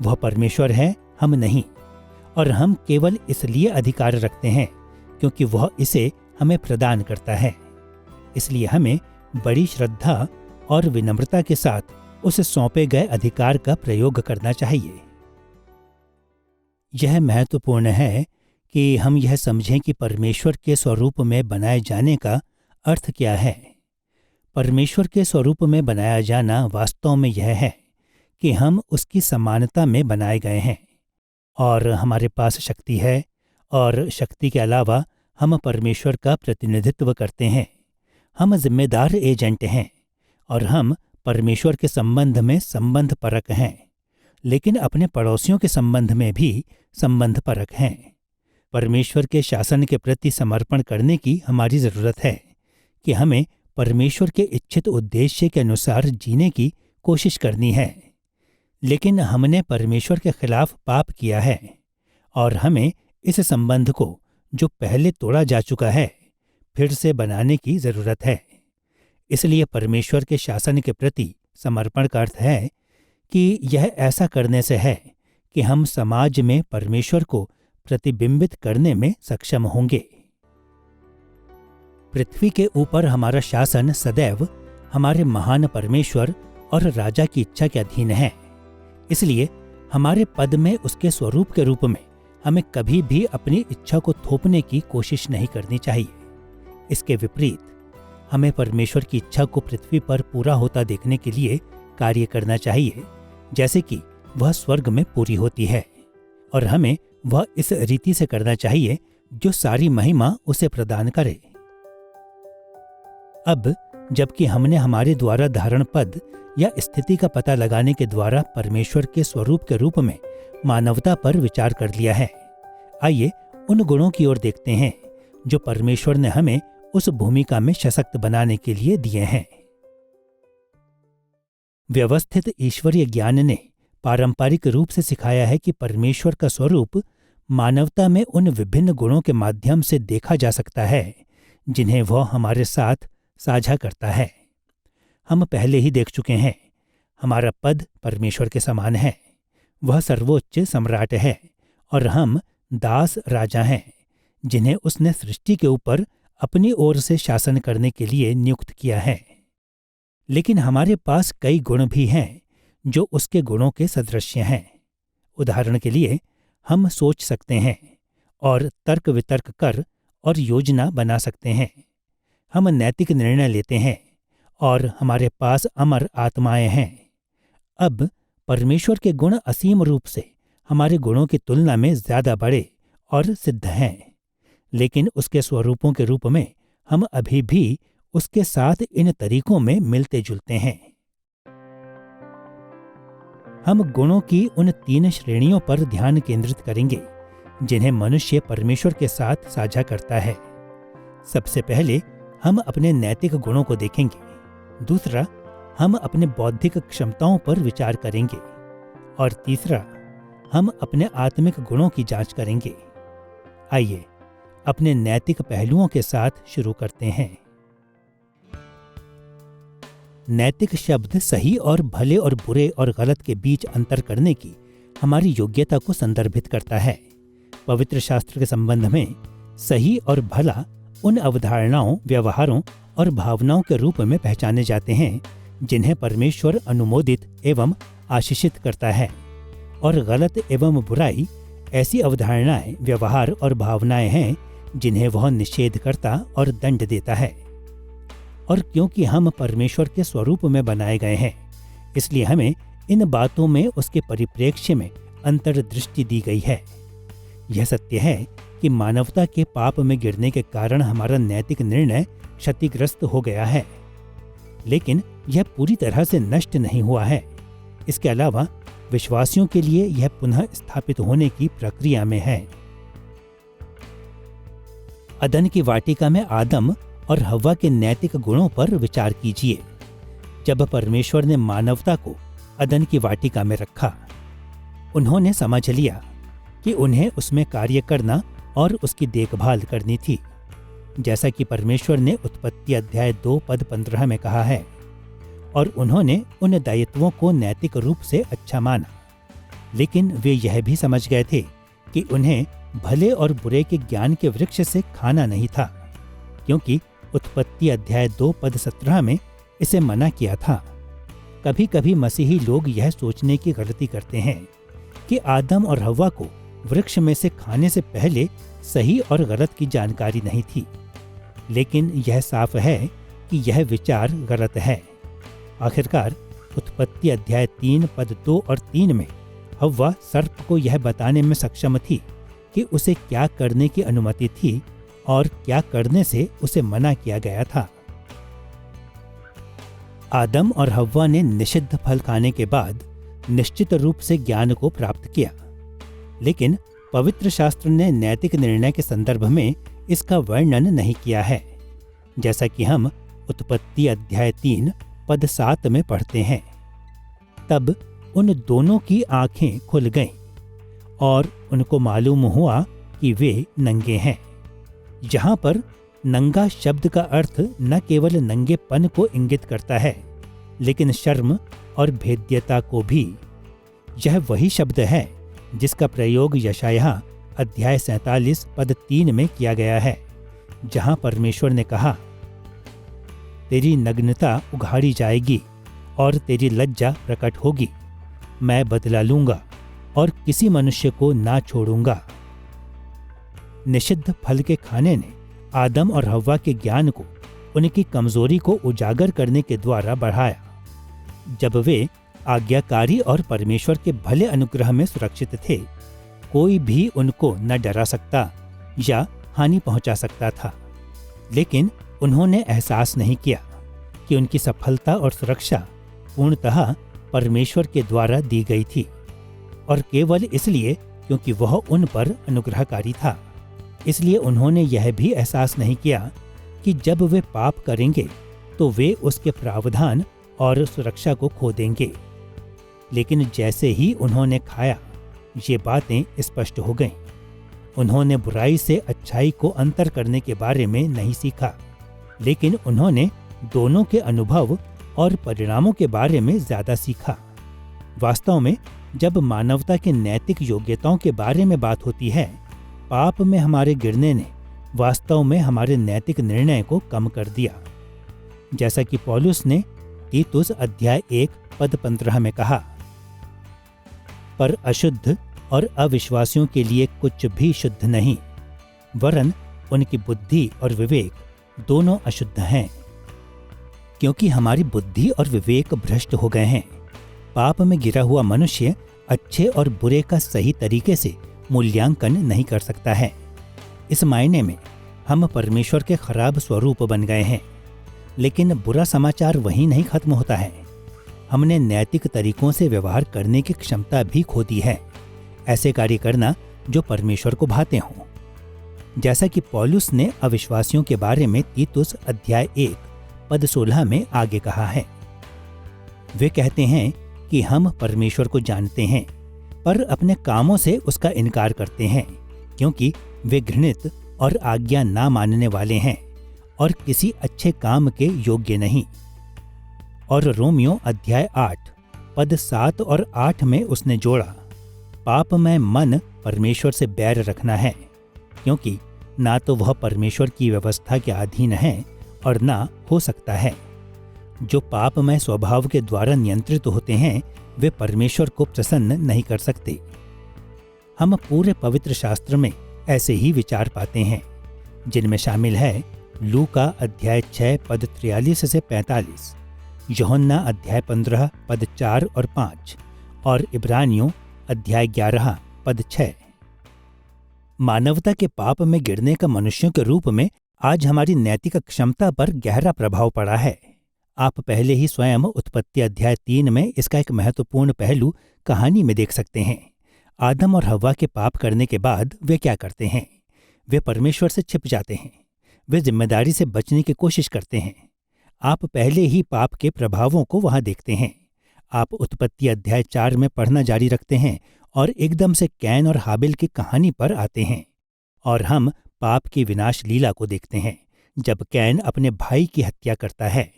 वह परमेश्वर है, हम नहीं, और हम केवल इसलिए अधिकार रखते हैं क्योंकि वह इसे हमें प्रदान करता है। इसलिए हमें बड़ी श्रद्धा और विनम्रता के साथ उसे सौंपे गए अधिकार का प्रयोग करना चाहिए। यह महत्वपूर्ण है कि हम यह समझें कि परमेश्वर के स्वरूप में बनाए जाने का अर्थ क्या है। परमेश्वर के स्वरूप में बनाया जाना वास्तव में यह है कि हम उसकी समानता में बनाए गए हैं और हमारे पास शक्ति है, और शक्ति के अलावा हम परमेश्वर का प्रतिनिधित्व करते हैं। हम जिम्मेदार एजेंट हैं और हम परमेश्वर के संबंध में संबंध परक हैं, लेकिन अपने पड़ोसियों के संबंध में भी संबंध परक हैं। परमेश्वर के शासन के प्रति समर्पण करने की हमारी ज़रूरत है कि हमें परमेश्वर के इच्छित उद्देश्य के अनुसार जीने की कोशिश करनी है, लेकिन हमने परमेश्वर के खिलाफ पाप किया है और हमें इस संबंध को, जो पहले तोड़ा जा चुका है, फिर से बनाने की ज़रूरत है। इसलिए परमेश्वर के शासन के प्रति समर्पण का अर्थ है कि यह ऐसा करने से है कि हम समाज में परमेश्वर को प्रतिबिंबित करने में सक्षम होंगे। पृथ्वी के ऊपर हमारा शासन सदैव हमारे महान परमेश्वर और राजा की इच्छा के अधीन है। इसलिए हमारे पद में उसके स्वरूप के रूप में हमें कभी भी अपनी इच्छा को थोपने की कोशिश नहीं करनी चाहिए। इसके विपरीत हमें परमेश्वर की इच्छा को पृथ्वी पर पूरा होता देखने के लिए कार्य करना चाहिए, जैसे कि वह स्वर्ग में पूरी होती है, और हमें वह इस रीति से करना चाहिए जो सारी महिमा उसे प्रदान करे। अब जबकि हमने हमारे द्वारा धारण पद या स्थिति का पता लगाने के द्वारा परमेश्वर के स्वरूप के रूप में मानवता पर विचार कर लिया है, आइए उन गुणों की ओर देखते हैं जो परमेश्वर ने हमें उस भूमिका में सशक्त बनाने के लिए दिए हैं। व्यवस्थित ईश्वरीय ज्ञान ने पारंपरिक रूप से सिखाया है कि परमेश्वर का स्वरूप मानवता में उन विभिन्न गुणों के माध्यम से देखा जा सकता है जिन्हें वह हमारे साथ साझा करता है। हम पहले ही देख चुके हैं, हमारा पद परमेश्वर के समान है, वह सर्वोच्च सम्राट है, और हम दास राजा हैं जिन्हें उसने सृष्टि के ऊपर अपनी ओर से शासन करने के लिए नियुक्त किया है। लेकिन हमारे पास कई गुण भी हैं जो उसके गुणों के सदृश्य हैं। उदाहरण के लिए, हम सोच सकते हैं और तर्क वितर्क कर और योजना बना सकते हैं। हम नैतिक निर्णय लेते हैं और हमारे पास अमर आत्माएं हैं। अब परमेश्वर के गुण असीम रूप से हमारे गुणों की तुलना में ज्यादा बड़े और सिद्ध हैं, लेकिन उसके स्वरूपों के रूप में हम अभी भी उसके साथ इन तरीकों में मिलते जुलते हैं। हम गुणों की उन 3 श्रेणियों पर ध्यान केंद्रित करेंगे जिन्हें मनुष्य परमेश्वर के साथ साझा करता है। सबसे पहले हम अपने नैतिक गुणों को देखेंगे, दूसरा हम अपने बौद्धिक क्षमताओं पर विचार करेंगे, और तीसरा हम अपने आत्मिक गुणों की जांच करेंगे। आइए अपने नैतिक पहलुओं के साथ शुरू करते हैं। नैतिक शब्द सही और भले और बुरे और गलत के बीच अंतर करने की हमारी योग्यता को संदर्भित करता है। पवित्र शास्त्र के संबंध में सही और भला उन अवधारणाओं, व्यवहारों और भावनाओं के रूप में पहचाने जाते हैं जिन्हें परमेश्वर अनुमोदित एवं आशीषित करता है, और गलत एवं बुराई ऐसी अवधारणाएं, व्यवहार और भावनाएं हैं जिन्हें वह निषेध करता और दंड देता है। और क्योंकि हम परमेश्वर के स्वरूप में बनाए गए हैं, इसलिए हमें इन बातों में उसके परिप्रेक्ष्य में अंतर्दृष्टि दी गई है। यह सत्य है कि मानवता के पाप में गिरने के कारण हमारा नैतिक निर्णय क्षतिग्रस्त हो गया है, लेकिन यह पूरी तरह से नष्ट नहीं हुआ है। इसके अलावा विश्वासियों के लिए यह पुनः स्थापित होने की प्रक्रिया में है। अदन की वाटिका में आदम और हव्वा के नैतिक गुणों पर विचार कीजिए। जब परमेश्वर ने मानवता को अदन की वाटिका में रखा, उन्होंने समझ लिया कि उन्हें उसमें कार्य करना और उसकी देखभाल करनी थी, जैसा कि परमेश्वर ने उत्पत्ति अध्याय 2 पद 15 में कहा है, और उन्होंने उन दायित्वों को नैतिक रूप से अच्छा माना। लेकिन वे यह भी समझ गए थे कि उन्हें भले और बुरे के ज्ञान के वृक्ष से खाना नहीं था, क्योंकि उत्पत्ति अध्याय 2 पद 17 में इसे मना किया था। कभी कभी मसीही लोग यह सोचने की गलती करते हैं कि आदम और हव्वा को वृक्ष में से खाने से पहले सही और गलत की जानकारी नहीं थी, लेकिन यह साफ है कि यह विचार गलत है। आखिरकार उत्पत्ति अध्याय 3 पद 2 और 3 में हव्वा सर्प को यह बताने में सक्षम थी कि उसे क्या करने की अनुमति थी और क्या करने से उसे मना किया गया था। आदम और हव्वा ने निषिद्ध फल खाने के बाद निश्चित रूप से ज्ञान को प्राप्त किया, लेकिन पवित्र शास्त्र ने नैतिक निर्णय के संदर्भ में इसका वर्णन नहीं किया है, जैसा कि हम उत्पत्ति अध्याय 3 पद 7 में पढ़ते हैं। तब उन दोनों की आंखें खुल गईं और उनको मालूम हुआ कि वे नंगे हैं। यहाँ पर नंगा शब्द का अर्थ न केवल नंगेपन को इंगित करता है, लेकिन शर्म और भेद्यता को भी। यह वही शब्द है जिसका प्रयोग यशायाह अध्याय 47 पद 3 में किया गया है, जहाँ परमेश्वर ने कहा, तेरी नग्नता उघाड़ी जाएगी और तेरी लज्जा प्रकट होगी। मैं बदला लूंगा और किसी मनुष्य को ना छोड़ूंगा। निषिद्ध फल के खाने ने आदम और हव्वा के ज्ञान को, उनकी कमजोरी को उजागर करने के द्वारा बढ़ाया। जब वे आज्ञाकारी और परमेश्वर के भले अनुग्रह में सुरक्षित थे, कोई भी उनको न डरा सकता या हानि पहुंचा सकता था। लेकिन उन्होंने एहसास नहीं किया कि उनकी सफलता और सुरक्षा पूर्णतः परमेश्वर के द्वारा दी गई थी, और केवल इसलिए क्योंकि वह उन पर अनुग्रहकारी था। इसलिए उन्होंने यह भी एहसास नहीं किया कि जब वे पाप करेंगे तो वे उसके प्रावधान और सुरक्षा को खो देंगे। लेकिन जैसे ही उन्होंने खाया, ये बातें स्पष्ट हो गईं। उन्होंने बुराई से अच्छाई को अंतर करने के बारे में नहीं सीखा, लेकिन उन्होंने दोनों के अनुभव और परिणामों के बारे में ज्यादा सीखा। वास्तव में जब मानवता के नैतिक योग्यताओं के बारे में बात होती है, पाप में हमारे गिरने ने वास्तव में हमारे नैतिक निर्णय को कम कर दिया। जैसा कि पौलुस ने तीतुस अध्याय 1 पद 15 में कहा, पर अशुद्ध और अविश्वासियों के लिए कुछ भी शुद्ध नहीं, वरन उनकी बुद्धि और विवेक दोनों अशुद्ध हैं। क्योंकि हमारी बुद्धि और विवेक भ्रष्ट हो गए हैं, पाप में गिरा हुआ मनुष्य अच्छे और बुरे का सही तरीके से मूल्यांकन नहीं कर सकता है। इस मायने में हम परमेश्वर के खराब स्वरूप बन गए हैं। लेकिन बुरा समाचार वहीं नहीं खत्म होता है, हमने नैतिक तरीकों से व्यवहार करने की क्षमता भी खो दी है, ऐसे कार्य करना जो परमेश्वर को भाते हों। जैसा कि पौलुस ने अविश्वासियों के बारे में तीतुस अध्याय 1 पद 16 में आगे कहा है, वे कहते हैं कि हम परमेश्वर को जानते हैं, पर अपने कामों से उसका इनकार करते हैं, क्योंकि वे घृणित और आज्ञा ना मानने वाले हैं और किसी अच्छे काम के योग्य नहीं। और रोमियो अध्याय 8 पद 7 और 8 में उसने जोड़ा, पाप में मन परमेश्वर से बैर रखना है, क्योंकि ना तो वह परमेश्वर की व्यवस्था के अधीन है और ना हो सकता है। जो पापमय स्वभाव के द्वारा नियंत्रित होते हैं, वे परमेश्वर को प्रसन्न नहीं कर सकते। हम पूरे पवित्र शास्त्र में ऐसे ही विचार पाते हैं, जिनमें शामिल है लूका अध्याय 6 पद 43 से 45, यूहन्ना अध्याय 15 पद 4 और 5 और इब्रानियों अध्याय 11 पद 6। मानवता के पाप में गिरने का मनुष्यों के रूप में आज हमारी नैतिक क्षमता पर गहरा प्रभाव पड़ा है। आप पहले ही स्वयं उत्पत्ति अध्याय 3 में इसका एक महत्वपूर्ण पहलू कहानी में देख सकते हैं। आदम और हव्वा के पाप करने के बाद वे क्या करते हैं? वे परमेश्वर से छिप जाते हैं। वे जिम्मेदारी से बचने की कोशिश करते हैं। आप पहले ही पाप के प्रभावों को वहां देखते हैं। आप उत्पत्ति अध्याय 4 में पढ़ना जारी रखते हैं और एकदम से कैन और हाबिल की कहानी पर आते हैं, और हम पाप की विनाश लीला को देखते हैं, जब कैन अपने भाई की हत्या करता है,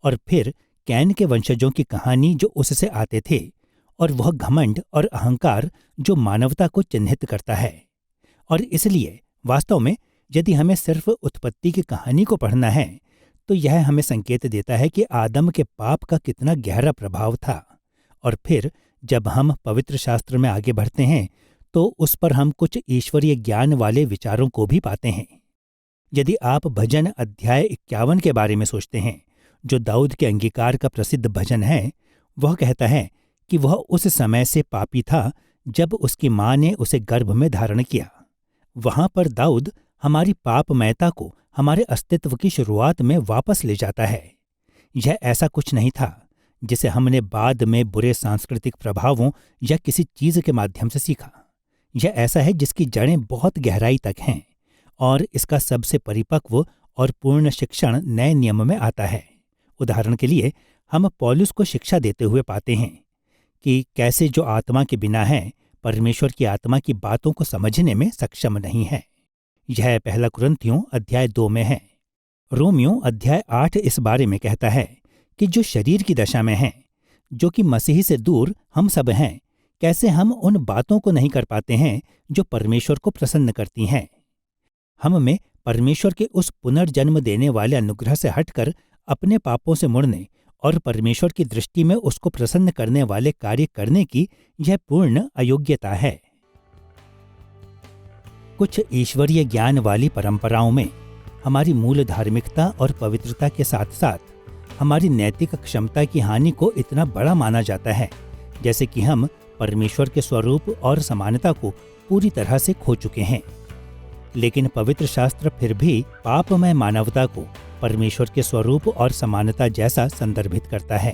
और फिर कैन के वंशजों की कहानी जो उससे आते थे, और वह घमंड और अहंकार जो मानवता को चिन्हित करता है। और इसलिए वास्तव में यदि हमें सिर्फ उत्पत्ति की कहानी को पढ़ना है, तो यह हमें संकेत देता है कि आदम के पाप का कितना गहरा प्रभाव था। और फिर जब हम पवित्र शास्त्र में आगे बढ़ते हैं तो उस पर हम कुछ ईश्वरीय ज्ञान वाले विचारों को भी पाते हैं। यदि आप भजन अध्याय 51 के बारे में सोचते हैं, जो दाऊद के अंगीकार का प्रसिद्ध भजन है, वह कहता है कि वह उस समय से पापी था जब उसकी माँ ने उसे गर्भ में धारण किया। वहां पर दाऊद हमारी पापमयता को हमारे अस्तित्व की शुरुआत में वापस ले जाता है। यह ऐसा कुछ नहीं था जिसे हमने बाद में बुरे सांस्कृतिक प्रभावों या किसी चीज के माध्यम से सीखा। यह ऐसा है जिसकी जड़ें बहुत गहराई तक हैं और इसका सबसे परिपक्व और पूर्ण शिक्षण नए नियम में आता है। उदाहरण के लिए हम पौलुस को शिक्षा देते हुए पाते हैं कि कैसे जो आत्मा के बिना है परमेश्वर की आत्मा की बातों को समझने में सक्षम नहीं है। यह पहला कुरिन्थियों अध्याय 2 में है। रोमियो अध्याय 8 इस बारे में कहता है कि जो शरीर की दशा में हैं, जो कि मसीह से दूर हम सब हैं, कैसे हम उन बातों को नहीं कर पाते हैं जो परमेश्वर को प्रसन्न करती हैं। हम में परमेश्वर के उस पुनर्जन्म देने वाले अनुग्रह से हटकर अपने पापों से मुड़ने और परमेश्वर की दृष्टि में उसको प्रसन्न करने वाले कार्य करने की यह पूर्ण अयोग्यता है। कुछ ईश्वरीय ज्ञान वाली परंपराओं में हमारी मूल धार्मिकता और पवित्रता के साथ साथ हमारी नैतिक क्षमता की हानि को इतना बड़ा माना जाता है, जैसे कि हम परमेश्वर के स्वरूप और समानता को पूरी तरह से खो चुके हैं। लेकिन पवित्र शास्त्र फिर भी पापमय मानवता को परमेश्वर के स्वरूप और समानता जैसा संदर्भित करता है।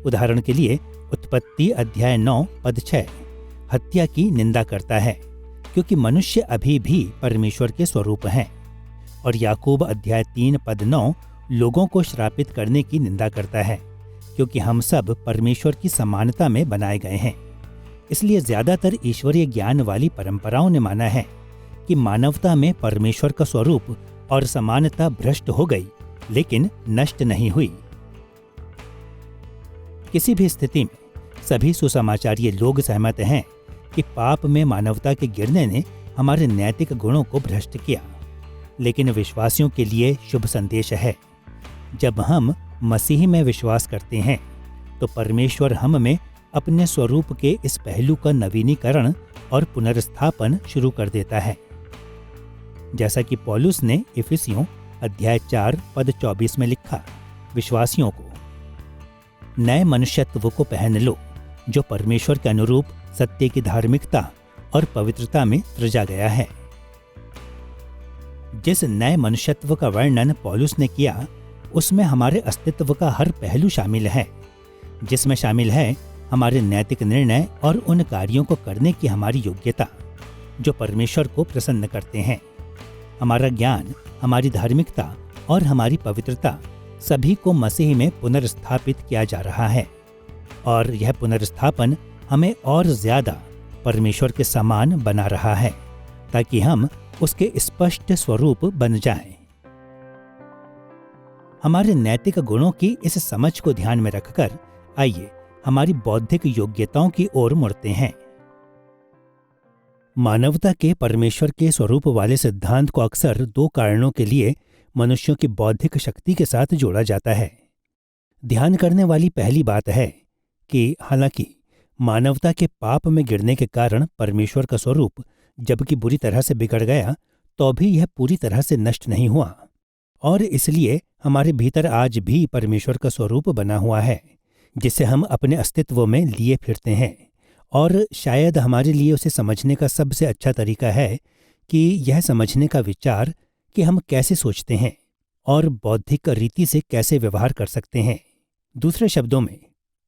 उदाहरण के लिए उत्पत्ति अध्याय 9 पद 6 हत्या की निंदा करता है, क्योंकि मनुष्य अभी भी परमेश्वर के स्वरूप हैं। और याकूब अध्याय 3 पद 9 लोगों को श्रापित करने की निंदा करता है, क्योंकि हम सब परमेश्वर की समानता में बनाए गए हैं। इसलिए ज्यादातर ईश्वरीय ज्ञान वाली परंपराओं ने माना है कि मानवता में परमेश्वर का स्वरूप और समानता भ्रष्ट हो गई, लेकिन नष्ट नहीं हुई। किसी भी स्थिति में सभी सुसमाचारी लोग सहमत हैं कि पाप में मानवता के गिरने ने हमारे नैतिक गुणों को भ्रष्ट किया। लेकिन विश्वासियों के लिए शुभ संदेश है, जब हम मसीह में विश्वास करते हैं तो परमेश्वर हम में अपने स्वरूप के इस पहलू का नवीनीकरण और पुनर्स्थापन शुरू कर देता है। जैसा कि पौलुस ने इफिसियों अध्याय 4 पद 24 में लिखा, विश्वासियों को नए मनुष्यत्व को पहन लो, जो परमेश्वर के अनुरूप सत्य की धार्मिकता और पवित्रता में सृजा गया है। जिस नए मनुष्यत्व का वर्णन पौलुस ने किया, उसमें हमारे अस्तित्व का हर पहलू शामिल है, जिसमें शामिल है हमारे नैतिक निर्णय और उन कार्यों को करने की हमारी योग्यता जो परमेश्वर को प्रसन्न करते हैं। हमारा ज्ञान, हमारी धार्मिकता और हमारी पवित्रता सभी को मसीह में पुनर्स्थापित किया जा रहा है, और यह पुनर्स्थापन हमें और ज्यादा परमेश्वर के समान बना रहा है, ताकि हम उसके स्पष्ट स्वरूप बन जाएं। हमारे नैतिक गुणों की इस समझ को ध्यान में रखकर आइए हमारी बौद्धिक योग्यताओं की ओर मुड़ते हैं। मानवता के परमेश्वर के स्वरूप वाले सिद्धांत को अक्सर 2 कारणों के लिए मनुष्यों की बौद्धिक शक्ति के साथ जोड़ा जाता है। ध्यान करने वाली पहली बात है कि हालांकि मानवता के पाप में गिरने के कारण परमेश्वर का स्वरूप जबकि बुरी तरह से बिगड़ गया, तो भी यह पूरी तरह से नष्ट नहीं हुआ, और इसलिए हमारे भीतर आज भी परमेश्वर का स्वरूप बना हुआ है, जिसे हम अपने अस्तित्व में लिए फिरते हैं। और शायद हमारे लिए उसे समझने का सबसे अच्छा तरीका है कि यह समझने का विचार कि हम कैसे सोचते हैं और बौद्धिक रीति से कैसे व्यवहार कर सकते हैं। दूसरे शब्दों में,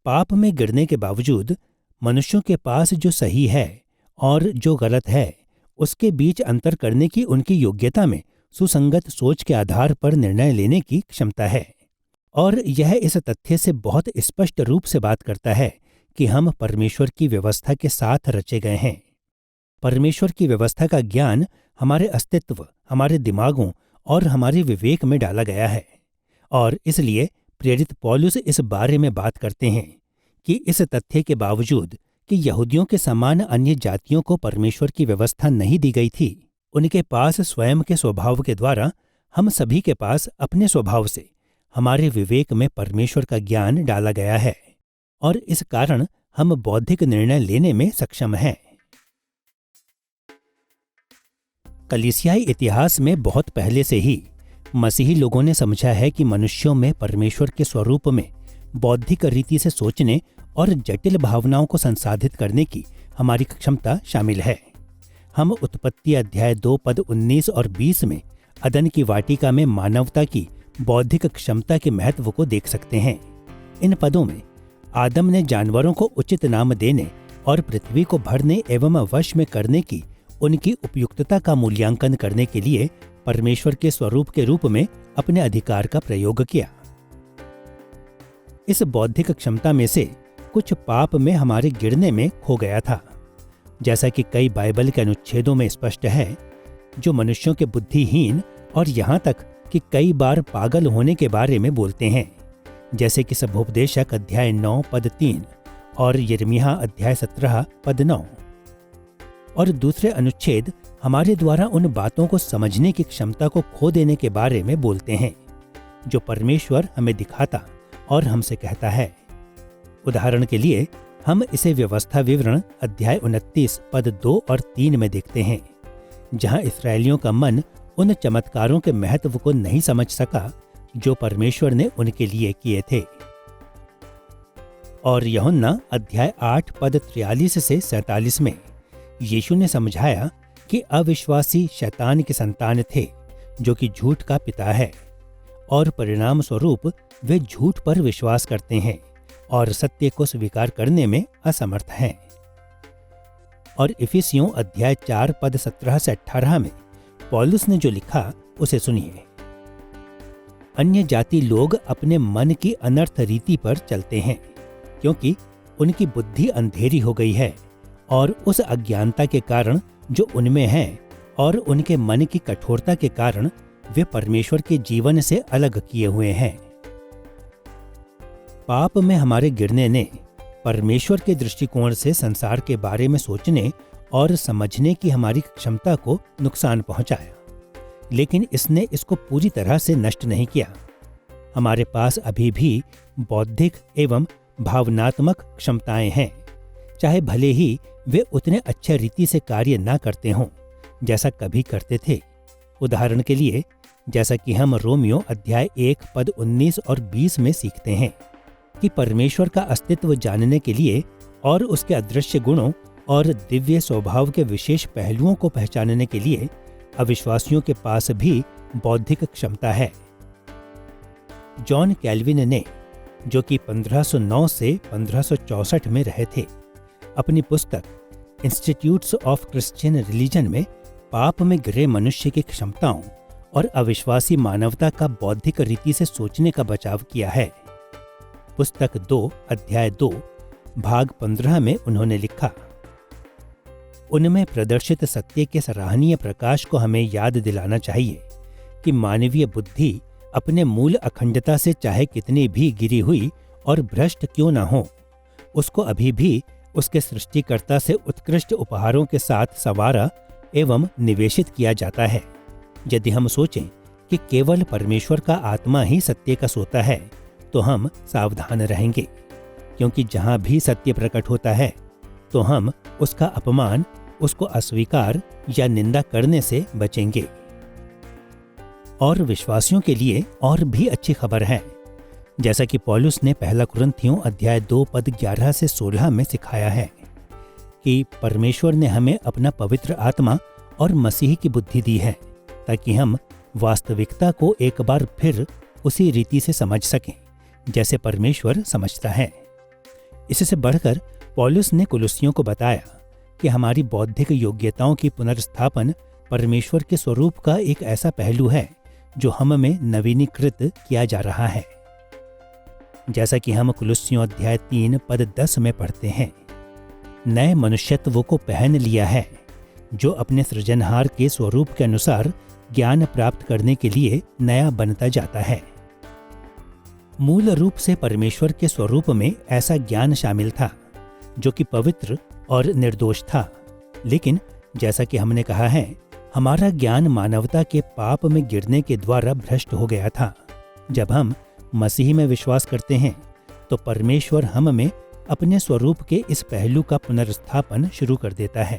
पाप में गिरने के बावजूद मनुष्यों के पास जो सही है और जो गलत है, उसके बीच अंतर करने की उनकी योग्यता में सुसंगत सोच के आधार पर निर्णय लेने की क्षमता है। और यह इस तथ्य से बहुत स्पष्ट रूप से बात करता है कि हम परमेश्वर की व्यवस्था के साथ रचे गए हैं। परमेश्वर की व्यवस्था का ज्ञान हमारे अस्तित्व, हमारे दिमागों और हमारे विवेक में डाला गया है, और इसलिए प्रेरित पौलुस इस बारे में बात करते हैं कि इस तथ्य के बावजूद कि यहूदियों के समान अन्य जातियों को परमेश्वर की व्यवस्था नहीं दी गई थी, उनके पास स्वयं के स्वभाव के द्वारा हम सभी के पास अपने स्वभाव से हमारे विवेक में परमेश्वर का ज्ञान डाला गया है और इस कारण हम बौद्धिक निर्णय लेने में सक्षम हैं। कलीसियाई इतिहास में बहुत पहले से ही मसीही लोगों ने समझा है कि मनुष्यों में परमेश्वर के स्वरूप में बौद्धिक रीति से सोचने और जटिल भावनाओं को संसाधित करने की हमारी क्षमता शामिल है। हम उत्पत्ति अध्याय 2 पद 19 और 20 में अदन की वाटिका में मानवता की बौद्धिक क्षमता के महत्व को देख सकते हैं। इन पदों में आदम ने जानवरों को उचित नाम देने और पृथ्वी को भरने एवं वश में करने की उनकी उपयुक्तता का मूल्यांकन करने के लिए परमेश्वर के स्वरूप के रूप में अपने अधिकार का प्रयोग किया। इस बौद्धिक क्षमता में से कुछ पाप में हमारे गिरने में खो गया था, जैसा कि कई बाइबल के अनुच्छेदों में स्पष्ट है, जो मनुष्यों के बुद्धिहीन और यहाँ तक कि कई बार पागल होने के बारे में बोलते हैं, जैसे कि सभोपदेशक अध्याय 9 पद 3 और यिर्मयाह अध्याय 17 पद 9। और दूसरे अनुच्छेद हमारे द्वारा उन बातों को समझने की क्षमता को खो देने के बारे में बोलते हैं जो परमेश्वर हमें दिखाता और हमसे कहता है। उदाहरण के लिए हम इसे व्यवस्था विवरण अध्याय 29 पद 2 और 3 में देखते हैं, जहां इस्राएलियों का मन उन चमत्कारों के महत्व को नहीं समझ सका जो परमेश्वर ने उनके लिए किए थे। और यूहन्ना अध्याय 8 पद 43 से 47 में यीशु ने समझाया कि अविश्वासी शैतान के संतान थे, जो कि झूठ का पिता है, और परिणाम स्वरूप वे झूठ पर विश्वास करते हैं और सत्य को स्वीकार करने में असमर्थ हैं। और इफिसियों अध्याय 4 पद 17 से 18 में पौलुस ने जो लिखा उसे सुनिए। अन्य जाति लोग अपने मन की अनर्थ रीति पर चलते हैं, क्योंकि उनकी बुद्धि अंधेरी हो गई है और उस अज्ञानता के कारण जो उनमें है और उनके मन की कठोरता के कारण वे परमेश्वर के जीवन से अलग किए हुए हैं। पाप में हमारे गिरने ने परमेश्वर के दृष्टिकोण से संसार के बारे में सोचने और समझने की हमारी क्षमता को नुकसान पहुंचाया, लेकिन इसने इसको पूरी तरह से नष्ट नहीं किया। हमारे पास अभी भी बौद्धिक एवं भावनात्मक क्षमताएं हैं, चाहे भले ही वे उतने अच्छे रीति से कार्य ना करते हों जैसा कभी करते थे। उदाहरण के लिए, जैसा कि हम रोमियो अध्याय 1 पद 19 और 20 में सीखते हैं कि परमेश्वर का अस्तित्व जानने के लिए और उसके अदृश्य गुणों और दिव्य स्वभाव के विशेष पहलुओं को पहचानने के लिए अविश्वासियों के पास भी बौद्धिक क्षमता है। जॉन कैल्विन ने, जो कि 1509 से 1564 में रहे थे, अपनी पुस्तक इंस्टीट्यूट्स ऑफ क्रिश्चियन रिलीजन में पाप में गिरे मनुष्य की क्षमताओं और अविश्वासी मानवता का बौद्धिक रीति से सोचने का बचाव किया है। पुस्तक 2 अध्याय 2 भाग 15 में उन्होंने लिखा, उनमें प्रदर्शित सत्य के सराहनीय प्रकाश को हमें याद दिलाना चाहिए कि मानवीय बुद्धि अपने मूल अखंडता से चाहे कितनी भी गिरी हुई और भ्रष्ट क्यों न हो, उसको अभी भी उसके सृष्टिकर्ता से उत्कृष्ट उपहारों के साथ संवारा एवं निवेशित किया जाता है। यदि हम सोचें कि केवल परमेश्वर का आत्मा ही सत्य का सोता है, तो हम सावधान रहेंगे, क्योंकि जहां भी सत्य प्रकट होता है तो हम उसका अपमान, उसको अस्वीकार या निंदा करने से बचेंगे। और विश्वासियों के लिए और भी अच्छी खबर है, जैसा कि पौलुस ने पहला कुरिन्थियों अध्याय 2 पद 11 से 16 में सिखाया है कि परमेश्वर ने हमें अपना पवित्र आत्मा और मसीह की बुद्धि दी है, ताकि हम वास्तविकता को एक बार फिर उसी रीति से समझ सकें जैसे परमेश्वर समझता है। इससे बढ़कर पौलुस ने कुलुसियों को बताया कि हमारी बौद्धिक योग्यताओं की पुनर्स्थापन परमेश्वर के स्वरूप का एक ऐसा पहलू है जो हम में नवीनीकृत किया जा रहा है। जैसा कि हम कुलुस्सियों अध्याय 3 पद 10 में पढ़ते हैं, नए मनुष्यत्व को पहन लिया है, जो अपने सृजनहार के स्वरूप के अनुसार ज्ञान प्राप्त करने के लिए नया बनता जाता है। मूल रूप से परमेश्वर के स्वरूप में ऐसा ज्ञान शामिल था जो कि पवित्र और निर्दोष था, लेकिन जैसा कि हमने कहा है हमारा ज्ञान मानवता के पाप में गिरने के द्वारा भ्रष्ट हो गया था। जब हम मसीह में विश्वास करते हैं तो परमेश्वर हम में अपने स्वरूप के इस पहलू का पुनर्स्थापन शुरू कर देता है।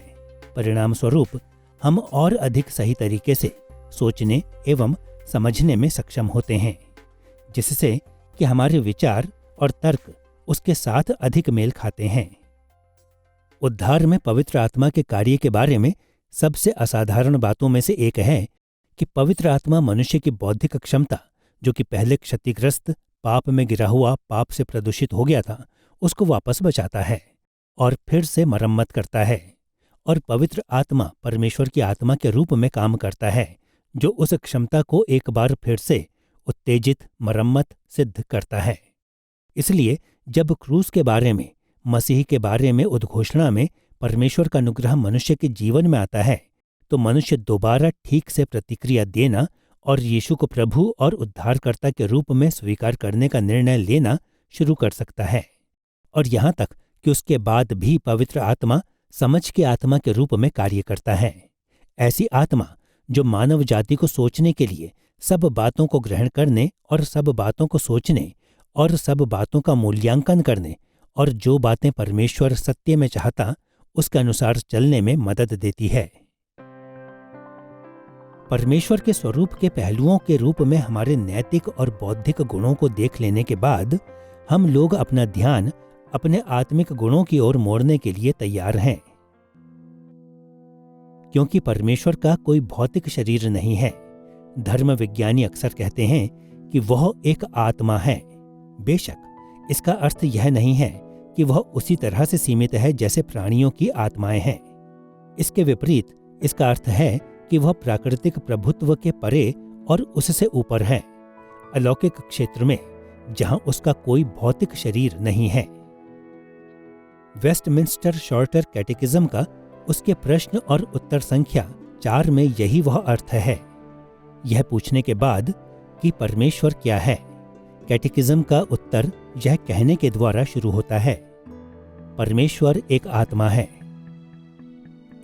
परिणाम स्वरूप हम और अधिक सही तरीके से सोचने एवं समझने में सक्षम होते हैं, जिससे कि हमारे विचार और तर्क उसके साथ अधिक मेल खाते हैं। उद्धार में पवित्र आत्मा के कार्य के बारे में सबसे असाधारण बातों में से एक है कि पवित्र आत्मा मनुष्य की बौद्धिक क्षमता, जो कि पहले क्षतिग्रस्त पाप में गिरा हुआ पाप से प्रदूषित हो गया था, उसको वापस बचाता है और फिर से मरम्मत करता है। और पवित्र आत्मा परमेश्वर की आत्मा के रूप में काम करता है, जो उस क्षमता को एक बार फिर से उत्तेजित मरम्मत सिद्ध करता है। इसलिए जब क्रूस के बारे में, मसीह के बारे में उद्घोषणा में परमेश्वर का अनुग्रह मनुष्य के जीवन में आता है, तो मनुष्य दोबारा ठीक से प्रतिक्रिया देना और यीशु को प्रभु और उद्धारकर्ता के रूप में स्वीकार करने का निर्णय लेना शुरू कर सकता है। और यहाँ तक कि उसके बाद भी पवित्र आत्मा समझ के आत्मा के रूप में कार्य करता है। ऐसी आत्मा जो मानव जाति को सोचने के लिए, सब बातों को ग्रहण करने और सब बातों को सोचने और सब बातों का मूल्यांकन करने और जो बातें परमेश्वर सत्य में चाहता उसके अनुसार चलने में मदद देती है। परमेश्वर के स्वरूप के पहलुओं के रूप में हमारे नैतिक और बौद्धिक गुणों को देख लेने के बाद हम लोग अपना ध्यान अपने आत्मिक गुणों की ओर मोड़ने के लिए तैयार हैं। क्योंकि परमेश्वर का कोई भौतिक शरीर नहीं है। धर्म विज्ञानी अक्सर कहते हैं कि वह एक आत्मा है। बेशक इसका अर्थ यह नहीं है कि वह उसी तरह से सीमित है जैसे प्राणियों की आत्माएं हैं। इसके विपरीत इसका अर्थ है कि वह प्राकृतिक प्रभुत्व के परे और उससे ऊपर है, अलौकिक क्षेत्र में, जहां उसका कोई भौतिक शरीर नहीं है। वेस्टमिंस्टर शॉर्टर कैटेकिज्म का उसके प्रश्न और उत्तर संख्या 4 में यही वह अर्थ है। यह पूछने के बाद कि परमेश्वर क्या है, कैटेकिज्म का उत्तर यह कहने के द्वारा शुरू होता है, परमेश्वर एक आत्मा है।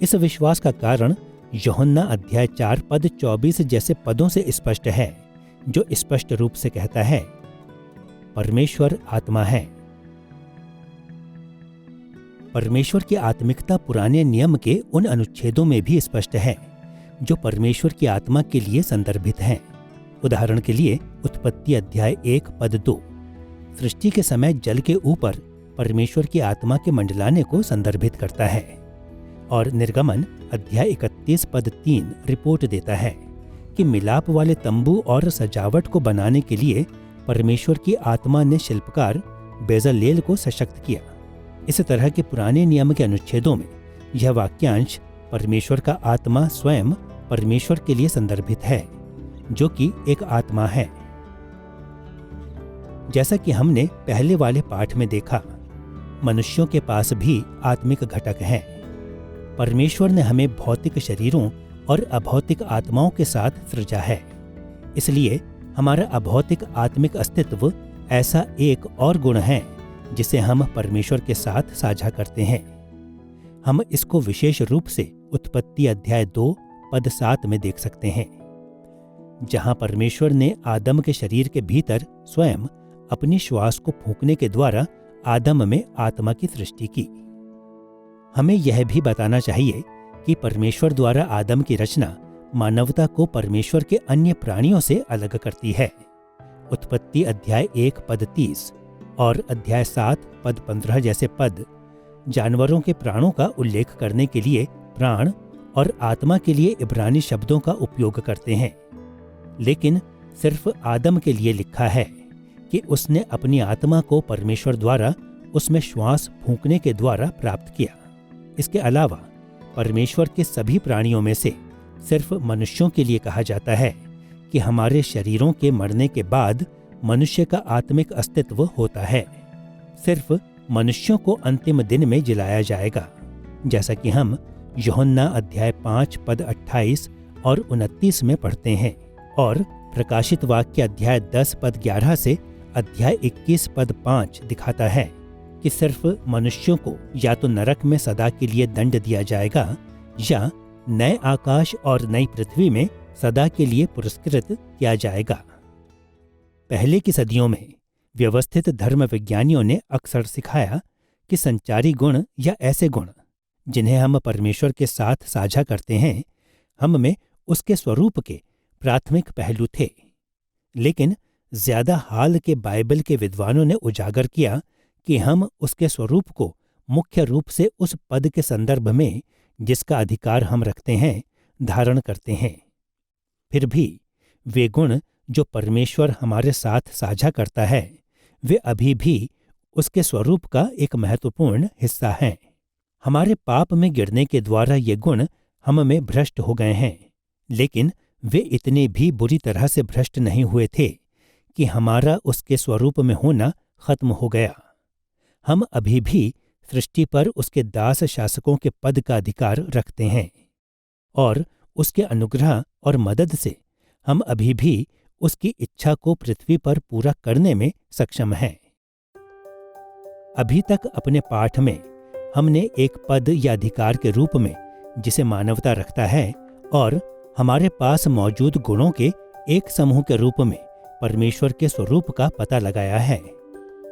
इस विश्वास का कारण यूहन्ना अध्याय 4 पद 24 जैसे पदों से स्पष्ट है, जो स्पष्ट रूप से कहता है, परमेश्वर आत्मा है। परमेश्वर की आत्मिकता पुराने नियम के उन अनुच्छेदों में भी स्पष्ट है जो परमेश्वर की आत्मा के लिए संदर्भित हैं। उदाहरण के लिए उत्पत्ति अध्याय 1 पद 2 सृष्टि के समय जल के ऊपर परमेश्वर की आत्मा के मंडलाने को संदर्भित करता है, और निर्गमन अध्याय 31 पद 3 रिपोर्ट देता है कि मिलाप वाले तंबू और सजावट को बनाने के लिए परमेश्वर की आत्मा ने शिल्पकार बेजलेल को सशक्त किया। इस तरह के पुराने नियम के अनुच्छेदों में यह वाक्यांश परमेश्वर का आत्मा स्वयं परमेश्वर के लिए संदर्भित है, जो कि एक आत्मा है। जैसा कि हमने पहले वाले पाठ में देखा, मनुष्यों के पास भी आत्मिक घटक हैं। परमेश्वर ने हमें भौतिक शरीरों और अभौतिक आत्माओं के साथ सृजा है। इसलिए हमारा अभौतिक आत्मिक अस्तित्व ऐसा एक और गुण है जिसे हम परमेश्वर के साथ साझा करते हैं। हम इसको विशेष रूप से उत्पत्ति अध्याय 2 पद 7 में देख सकते हैं, जहां परमेश्वर ने आदम के शरीर के भीतर स्वयं अपनी श्वास को फूंकने के द्वारा आदम में आत्मा की सृष्टि की। हमें यह भी बताना चाहिए कि परमेश्वर द्वारा आदम की रचना मानवता को परमेश्वर के अन्य प्राणियों से अलग करती है। उत्पत्ति अध्याय 1 पद 30 और अध्याय 7 पद 15 जैसे पद जानवरों के प्राणों का उल्लेख करने के लिए प्राण और आत्मा के लिए इब्रानी शब्दों का उपयोग करते हैं, लेकिन सिर्फ आदम के लिए लिखा है कि उसने अपनी आत्मा को परमेश्वर द्वारा उसमें श्वास फूंकने के द्वारा प्राप्त किया। इसके अलावा परमेश्वर के सभी प्राणियों में से सिर्फ मनुष्यों के लिए कहा जाता है कि हमारे शरीरों के मरने के बाद मनुष्य का आत्मिक अस्तित्व होता है। सिर्फ मनुष्यों को अंतिम दिन में जिलाया जाएगा, जैसा कि हम यूहन्ना अध्याय 5 पद 28 और 29 में पढ़ते हैं, और प्रकाशित वाक्य अध्याय 10 पद 11 से अध्याय 21 पद 5 दिखाता है कि सिर्फ मनुष्यों को या तो नरक में सदा के लिए दंड दिया जाएगा या नए आकाश और नई पृथ्वी में सदा के लिए पुरस्कृत किया जाएगा। पहले की सदियों में व्यवस्थित धर्म विज्ञानियों ने अक्सर सिखाया कि संचारी गुण या ऐसे गुण जिन्हें हम परमेश्वर के साथ साझा करते हैं, हम में उसके स्वरूप के प्राथमिक पहलू थे। लेकिन ज्यादा हाल के बाइबल के विद्वानों ने उजागर किया कि हम उसके स्वरूप को मुख्य रूप से उस पद के संदर्भ में जिसका अधिकार हम रखते हैं धारण करते हैं। फिर भी वे गुण जो परमेश्वर हमारे साथ साझा करता है, वे अभी भी उसके स्वरूप का एक महत्वपूर्ण हिस्सा हैं। हमारे पाप में गिरने के द्वारा ये गुण हम में भ्रष्ट हो गए हैं, लेकिन वे इतने भी बुरी तरह से भ्रष्ट नहीं हुए थे कि हमारा उसके स्वरूप में होना खत्म हो गया। हम अभी भी सृष्टि पर उसके दास शासकों के पद का अधिकार रखते हैं और उसके अनुग्रह और मदद से हम अभी भी उसकी इच्छा को पृथ्वी पर पूरा करने में सक्षम हैं। अभी तक अपने पाठ में हमने एक पद या अधिकार के रूप में जिसे मानवता रखता है और हमारे पास मौजूद गुणों के एक समूह के रूप में परमेश्वर के स्वरूप का पता लगाया है।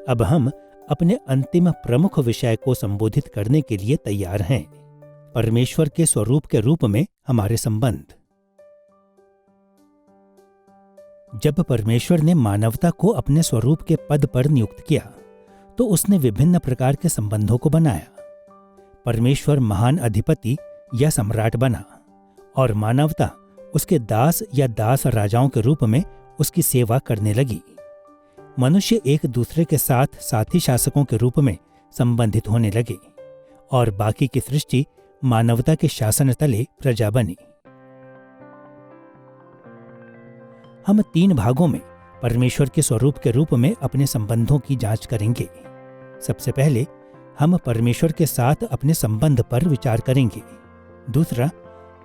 अब हम अपने अंतिम प्रमुख विषय को संबोधित करने के लिए तैयार हैं, परमेश्वर के स्वरूप के रूप में हमारे संबंध। जब परमेश्वर ने मानवता को अपने स्वरूप के पद पर नियुक्त किया, तो उसने विभिन्न प्रकार के संबंधों को बनाया। परमेश्वर महान अधिपति या सम्राट बना और मानवता उसके दास या दास राजाओं के रूप में उसकी सेवा करने लगी। मनुष्य एक दूसरे के साथ साथी शासकों के रूप में संबंधित होने लगे और बाकी की सृष्टि मानवता के शासन तले प्रजा बनी। हम 3 भागों में परमेश्वर के स्वरूप के रूप में अपने संबंधों की जांच करेंगे। सबसे पहले हम परमेश्वर के साथ अपने संबंध पर विचार करेंगे। दूसरा,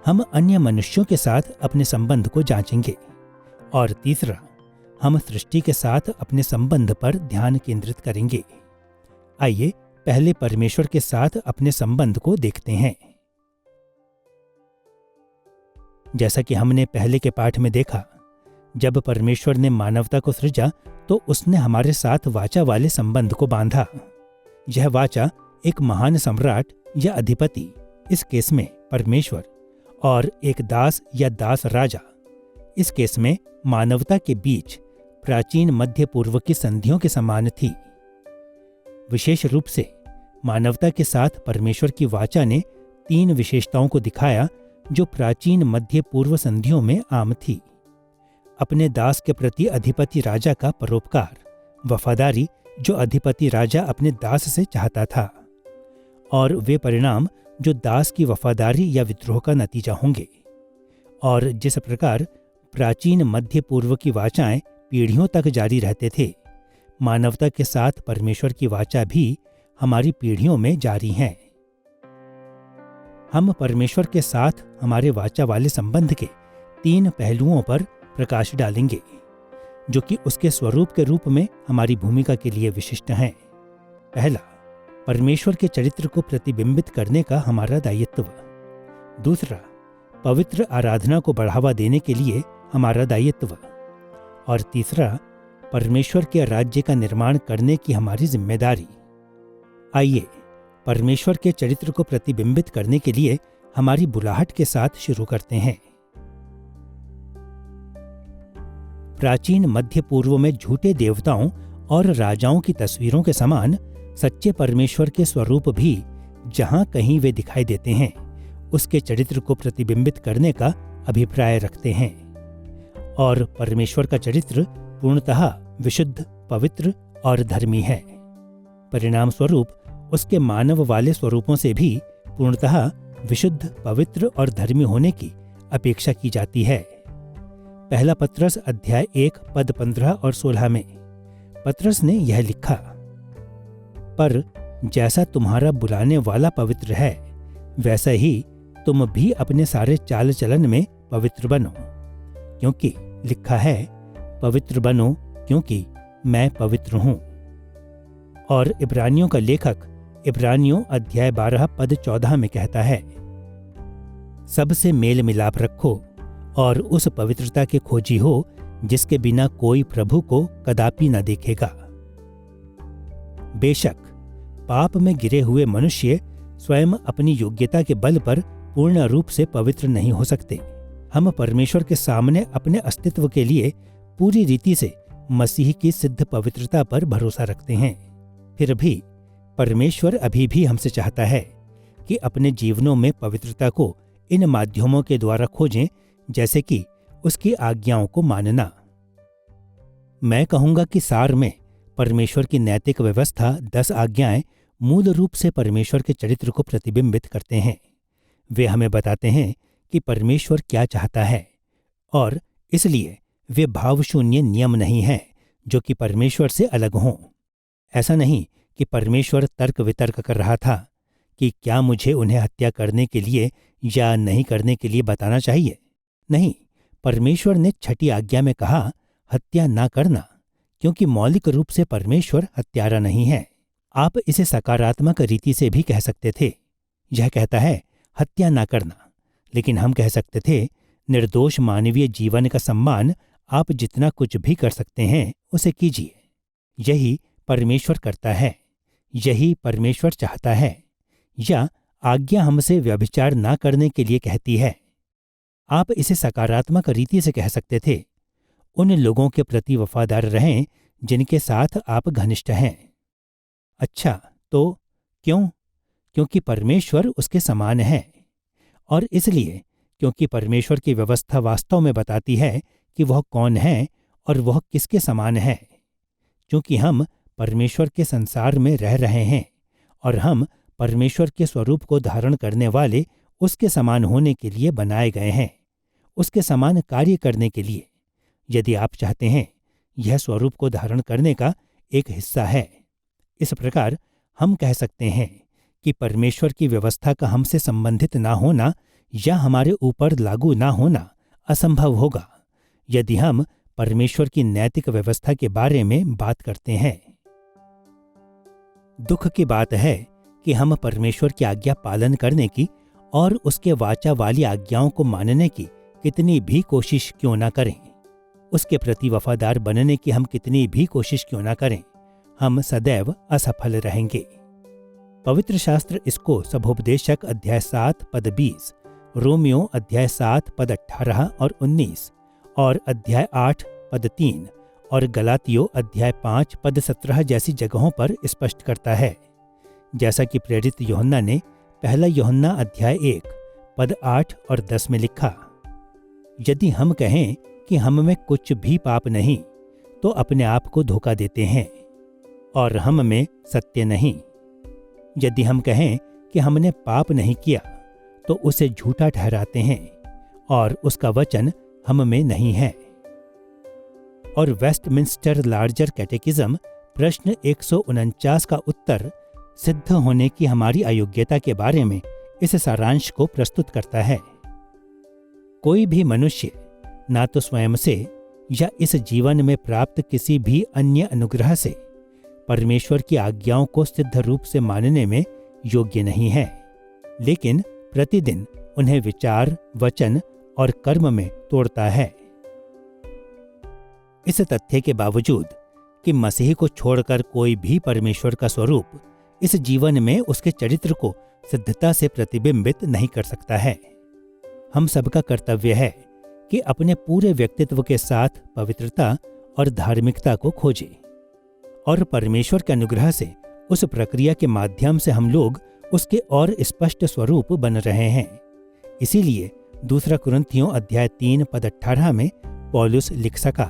हम अन्य मनुष्यों के साथ अपने संबंध को जांचेंगे और तीसरा, हम सृष्टि के साथ अपने संबंध पर ध्यान केंद्रित करेंगे। आइए पहले परमेश्वर के साथ अपने संबंध को देखते हैं। जैसा कि हमने पहले के पाठ में देखा, जब परमेश्वर ने मानवता को सृजा तो उसने हमारे साथ वाचा वाले संबंध को बांधा। यह वाचा एक महान सम्राट या अधिपति, इस केस में परमेश्वर, और एक दास या दास राजा, इस केस में मानवता के बीच प्राचीन मध्य पूर्व की संधियों के समान थी। विशेष रूप से मानवता के साथ परमेश्वर की वाचा ने 3 विशेषताओं को दिखाया जो प्राचीन मध्य पूर्व संधियों में आम थी। अपने दास के प्रति अधिपति राजा का परोपकार, वफादारी जो अधिपति राजा अपने दास से चाहता था, और वे परिणाम जो दास की वफादारी या विद्रोह का नतीजा होंगे। और जिस प्रकार प्राचीन मध्य पूर्व की वाचाएं पीढ़ियों तक जारी रहते थे, मानवता के साथ परमेश्वर की वाचा भी हमारी पीढ़ियों में जारी हैं। हम परमेश्वर के साथ हमारे वाचा वाले संबंध के 3 पहलुओं पर प्रकाश डालेंगे, जो कि उसके स्वरूप के रूप में हमारी भूमिका के लिए विशिष्ट हैं। पहला, परमेश्वर के चरित्र को प्रतिबिंबित करने का हमारा दायित्व। दूसरा, पवित्र आराधना को बढ़ावा देने के लिए हमारा दायित्व। और तीसरा, परमेश्वर के राज्य का निर्माण करने की हमारी जिम्मेदारी। आइए परमेश्वर के चरित्र को प्रतिबिंबित करने के लिए हमारी बुलाहट के साथ शुरू करते हैं। प्राचीन मध्य पूर्व में झूठे देवताओं और राजाओं की तस्वीरों के समान सच्चे परमेश्वर के स्वरूप भी जहां कहीं वे दिखाई देते हैं, उसके चरित्र को प्रतिबिंबित करने का अभिप्राय रखते हैं। और परमेश्वर का चरित्र पूर्णतः विशुद्ध, पवित्र और धर्मी है। परिणाम स्वरूप उसके मानव वाले स्वरूपों से भी पूर्णतः विशुद्ध, पवित्र और धर्मी होने की अपेक्षा की जाती है। पहला पत्रस अध्याय 1 पद 15 और 16 में पत्रस ने यह लिखा, पर जैसा तुम्हारा बुलाने वाला पवित्र है, वैसा ही तुम भी अपने सारे चाल चलन में पवित्र बनो, क्योंकि लिखा है, पवित्र बनो क्योंकि मैं पवित्र हूं। और इब्रानियों का लेखक इब्रानियों अध्याय 12 पद 14 में कहता है, सबसे मेल मिलाप रखो और उस पवित्रता के खोजी हो जिसके बिना कोई प्रभु को कदापि न देखेगा। बेशक पाप में गिरे हुए मनुष्य स्वयं अपनी योग्यता के बल पर पूर्ण रूप से पवित्र नहीं हो सकते। हम परमेश्वर के सामने अपने अस्तित्व के लिए पूरी रीति से मसीह की सिद्ध पवित्रता पर भरोसा रखते हैं। फिर भी परमेश्वर अभी भी हमसे चाहता है कि अपने जीवनों में पवित्रता को इन माध्यमों के द्वारा खोजें, जैसे कि उसकी आज्ञाओं को मानना। मैं कहूंगा कि सार में परमेश्वर की नैतिक व्यवस्था 10 आज्ञाएं मूल रूप से परमेश्वर के चरित्र को प्रतिबिंबित करते हैं। वे हमें बताते हैं कि परमेश्वर क्या चाहता है, और इसलिए वे भावशून्य नियम नहीं हैं जो कि परमेश्वर से अलग हों। ऐसा नहीं कि परमेश्वर तर्क वितर्क कर रहा था कि क्या मुझे उन्हें हत्या करने के लिए या नहीं करने के लिए बताना चाहिए। नहीं, परमेश्वर ने 6ठी आज्ञा में कहा, हत्या ना करना, क्योंकि मौलिक रूप से परमेश्वर हत्यारा नहीं है। आप इसे सकारात्मक रीति से भी कह सकते थे। यह कहता है हत्या ना करना, लेकिन हम कह सकते थे निर्दोष मानवीय जीवन का सम्मान आप जितना कुछ भी कर सकते हैं उसे कीजिए। यही परमेश्वर करता है, यही परमेश्वर चाहता है। या आज्ञा हमसे व्यभिचार ना करने के लिए कहती है। आप इसे सकारात्मक रीति से कह सकते थे, उन लोगों के प्रति वफादार रहें जिनके साथ आप घनिष्ठ हैं। अच्छा, तो क्यों? क्योंकि परमेश्वर उसके समान है, और इसलिए क्योंकि परमेश्वर की व्यवस्था वास्तव में बताती है कि वह कौन है और वह किसके समान है। क्योंकि हम परमेश्वर के संसार में रह रहे हैं और हम परमेश्वर के स्वरूप को धारण करने वाले उसके समान होने के लिए बनाए गए हैं, उसके समान कार्य करने के लिए। यदि आप चाहते हैं, यह स्वरूप को धारण करने का एक हिस्सा है। इस प्रकार हम कह सकते हैं कि परमेश्वर की व्यवस्था का हमसे संबंधित ना होना या हमारे ऊपर लागू ना होना असंभव होगा यदि हम परमेश्वर की नैतिक व्यवस्था के बारे में बात करते हैं। दुख की बात है कि हम परमेश्वर की आज्ञा पालन करने की और उसके वाचा वाली आज्ञाओं को मानने की कितनी भी कोशिश क्यों ना करें, उसके प्रति वफादार बनने की हम कितनी भी कोशिश क्यों ना करें, हम सदैव असफल रहेंगे। पवित्र शास्त्र इसको सभोपदेशक अध्याय 7 पद 20, रोमियो अध्याय 7 पद 18 और 19 और अध्याय 8 पद 3 और गलातियो अध्याय 5 पद 17 जैसी जगहों पर स्पष्ट करता है। जैसा कि प्रेरित यूहन्ना ने पहला यूहन्ना अध्याय 1 पद 8 और 10 में लिखा, यदि हम कहें कि हम में कुछ भी पाप नहीं तो अपने आप को धोखा देते हैं और हम में सत्य नहीं। यदि हम कहें कि हमने पाप नहीं किया तो उसे झूठा ठहराते हैं और उसका वचन हम में नहीं है। और वेस्टमिंस्टर लार्जर कैटेकिज्म प्रश्न 149 का उत्तर सिद्ध होने की हमारी अयोग्यता के बारे में इस सारांश को प्रस्तुत करता है। कोई भी मनुष्य ना तो स्वयं से या इस जीवन में प्राप्त किसी भी अन्य अनुग्रह से परमेश्वर की आज्ञाओं को सिद्ध रूप से मानने में योग्य नहीं है, लेकिन प्रतिदिन उन्हें विचार, वचन और कर्म में तोड़ता है। इस तथ्य के बावजूद कि मसीह को छोड़कर कोई भी परमेश्वर का स्वरूप इस जीवन में उसके चरित्र को सिद्धता से प्रतिबिंबित नहीं कर सकता है, हम सबका कर्तव्य है कि अपने पूरे व्यक्तित्व के साथ पवित्रता और धार्मिकता को खोजें, और परमेश्वर के अनुग्रह से उस प्रक्रिया के माध्यम से हम लोग उसके और स्पष्ट स्वरूप बन रहे हैं। इसीलिए 2 कुरिन्थियों अध्याय 3 पद 18 में पौलुस लिख सका,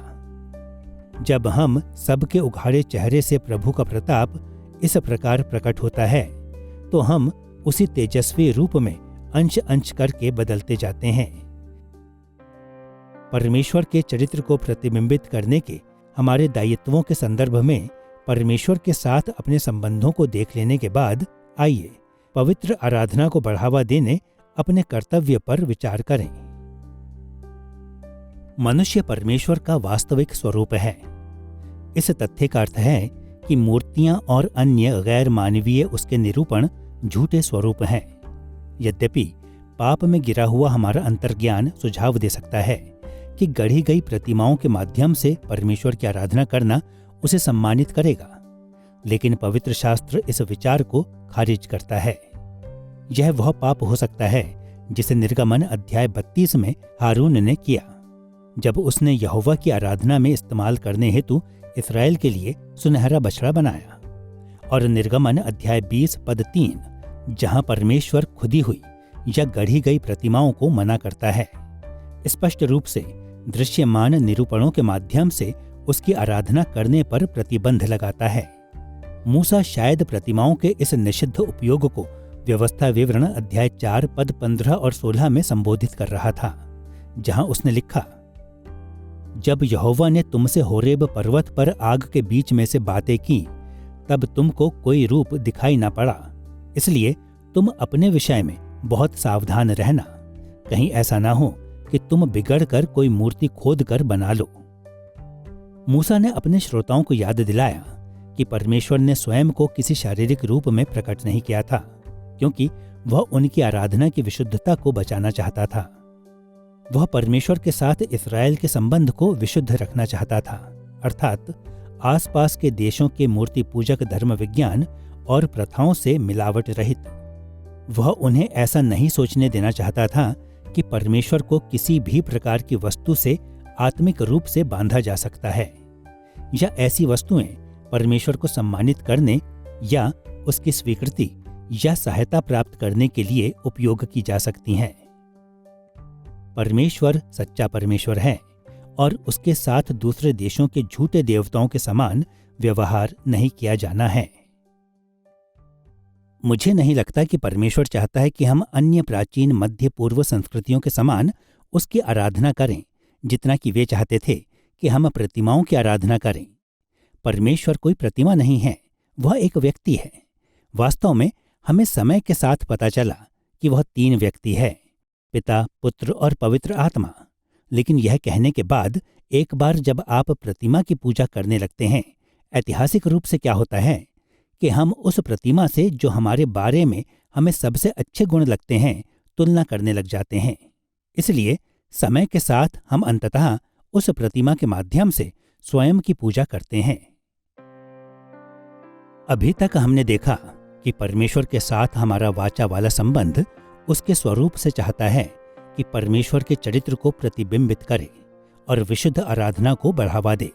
जब हम सबके उघाड़े चेहरे से प्रभु का प्रताप इस प्रकार प्रकट होता है तो हम उसी तेजस्वी रूप में अंश अंश करके बदलते जाते हैं। परमेश्वर के चरित्र को प्रतिबिंबित करने के हमारे दायित्वों के संदर्भ में परमेश्वर के साथ अपने संबंधों को देख लेने के बाद आइए पवित्र आराधना को बढ़ावा देने अपने कर्तव्य पर विचार करें। मनुष्य परमेश्वर का वास्तविक स्वरूप है। इस तथ्य का अर्थ है कि मूर्तियां और अन्य गैर मानवीय उसके निरूपण झूठे स्वरूप हैं। यद्यपि पाप में गिरा हुआ हमारा अंतर्ज्ञान सुझाव दे सकता है कि गढ़ी गई प्रतिमाओं के माध्यम से परमेश्वर की आराधना करना उसे सम्मानित करेगा, लेकिन पवित्र शास्त्र इस विचार को खारिज करता है। यह वह पाप हो सकता है जिसे निर्गमन अध्याय 32 में हारून ने किया, जब उसने यहोवा की आराधना में इस्तेमाल करने हेतु इस्राएल के लिए सुनहरा बछड़ा बनाया, और निर्गमन अध्याय 20 पद 3, जहां परमेश्वर खुदी हुई या गढ़ी गई प्रतिमाओं को मना करता है, स्पष्ट रूप से दृश्यमान निरूपणों के माध्यम से उसकी आराधना करने पर प्रतिबंध लगाता है। मूसा शायद प्रतिमाओं के इस निषिद्ध उपयोग को व्यवस्था विवरण अध्याय 4 पद 15 और 16 में संबोधित कर रहा था, जहां उसने लिखा, जब यहोवा ने तुमसे होरेब पर्वत पर आग के बीच में से बातें की, तब तुमको कोई रूप दिखाई न पड़ा, इसलिए तुम अपने विषय में बहुत सावधान रहना, कहीं ऐसा ना हो कि तुम बिगड़ कर कोई मूर्ति खोद कर बना लो। मूसा ने अपने श्रोताओं को याद दिलाया कि परमेश्वर ने स्वयं को किसी शारीरिक रूप में प्रकट नहीं किया था, क्योंकि वह उनकी आराधना की विशुद्धता को बचाना चाहता था। वह परमेश्वर के साथ इस्राएल के संबंध को विशुद्ध रखना चाहता था, अर्थात आसपास के देशों के मूर्ति पूजक धर्म विज्ञान और प्रथाओं से मिलावट रहित। वह उन्हें ऐसा नहीं सोचने देना चाहता था कि परमेश्वर को किसी भी प्रकार की वस्तु से आत्मिक रूप से बांधा जा सकता है, या ऐसी वस्तुएं परमेश्वर को सम्मानित करने या उसकी स्वीकृति या सहायता प्राप्त करने के लिए उपयोग की जा सकती हैं। परमेश्वर सच्चा परमेश्वर है और उसके साथ दूसरे देशों के झूठे देवताओं के समान व्यवहार नहीं किया जाना है। मुझे नहीं लगता कि परमेश्वर चाहता है कि हम अन्य प्राचीन मध्य पूर्व संस्कृतियों के समान उसकी आराधना करें, जितना कि वे चाहते थे कि हम प्रतिमाओं की आराधना करें। परमेश्वर कोई प्रतिमा नहीं है, वह एक व्यक्ति है। वास्तव में हमें समय के साथ पता चला कि वह 3 व्यक्ति है, पिता, पुत्र और पवित्र आत्मा। लेकिन यह कहने के बाद एक बार जब आप प्रतिमा की पूजा करने लगते हैं, ऐतिहासिक रूप से क्या होता है कि हम उस प्रतिमा से जो हमारे बारे में हमें सबसे अच्छे गुण लगते हैं तुलना करने लग जाते हैं। इसलिए समय के साथ हम अंततः उस प्रतिमा के माध्यम से स्वयं की पूजा करते हैं। अभी तक हमने देखा कि परमेश्वर के साथ हमारा वाचा वाला संबंध उसके स्वरूप से चाहता है कि परमेश्वर के चरित्र को प्रतिबिंबित करे और विशुद्ध आराधना को बढ़ावा दे।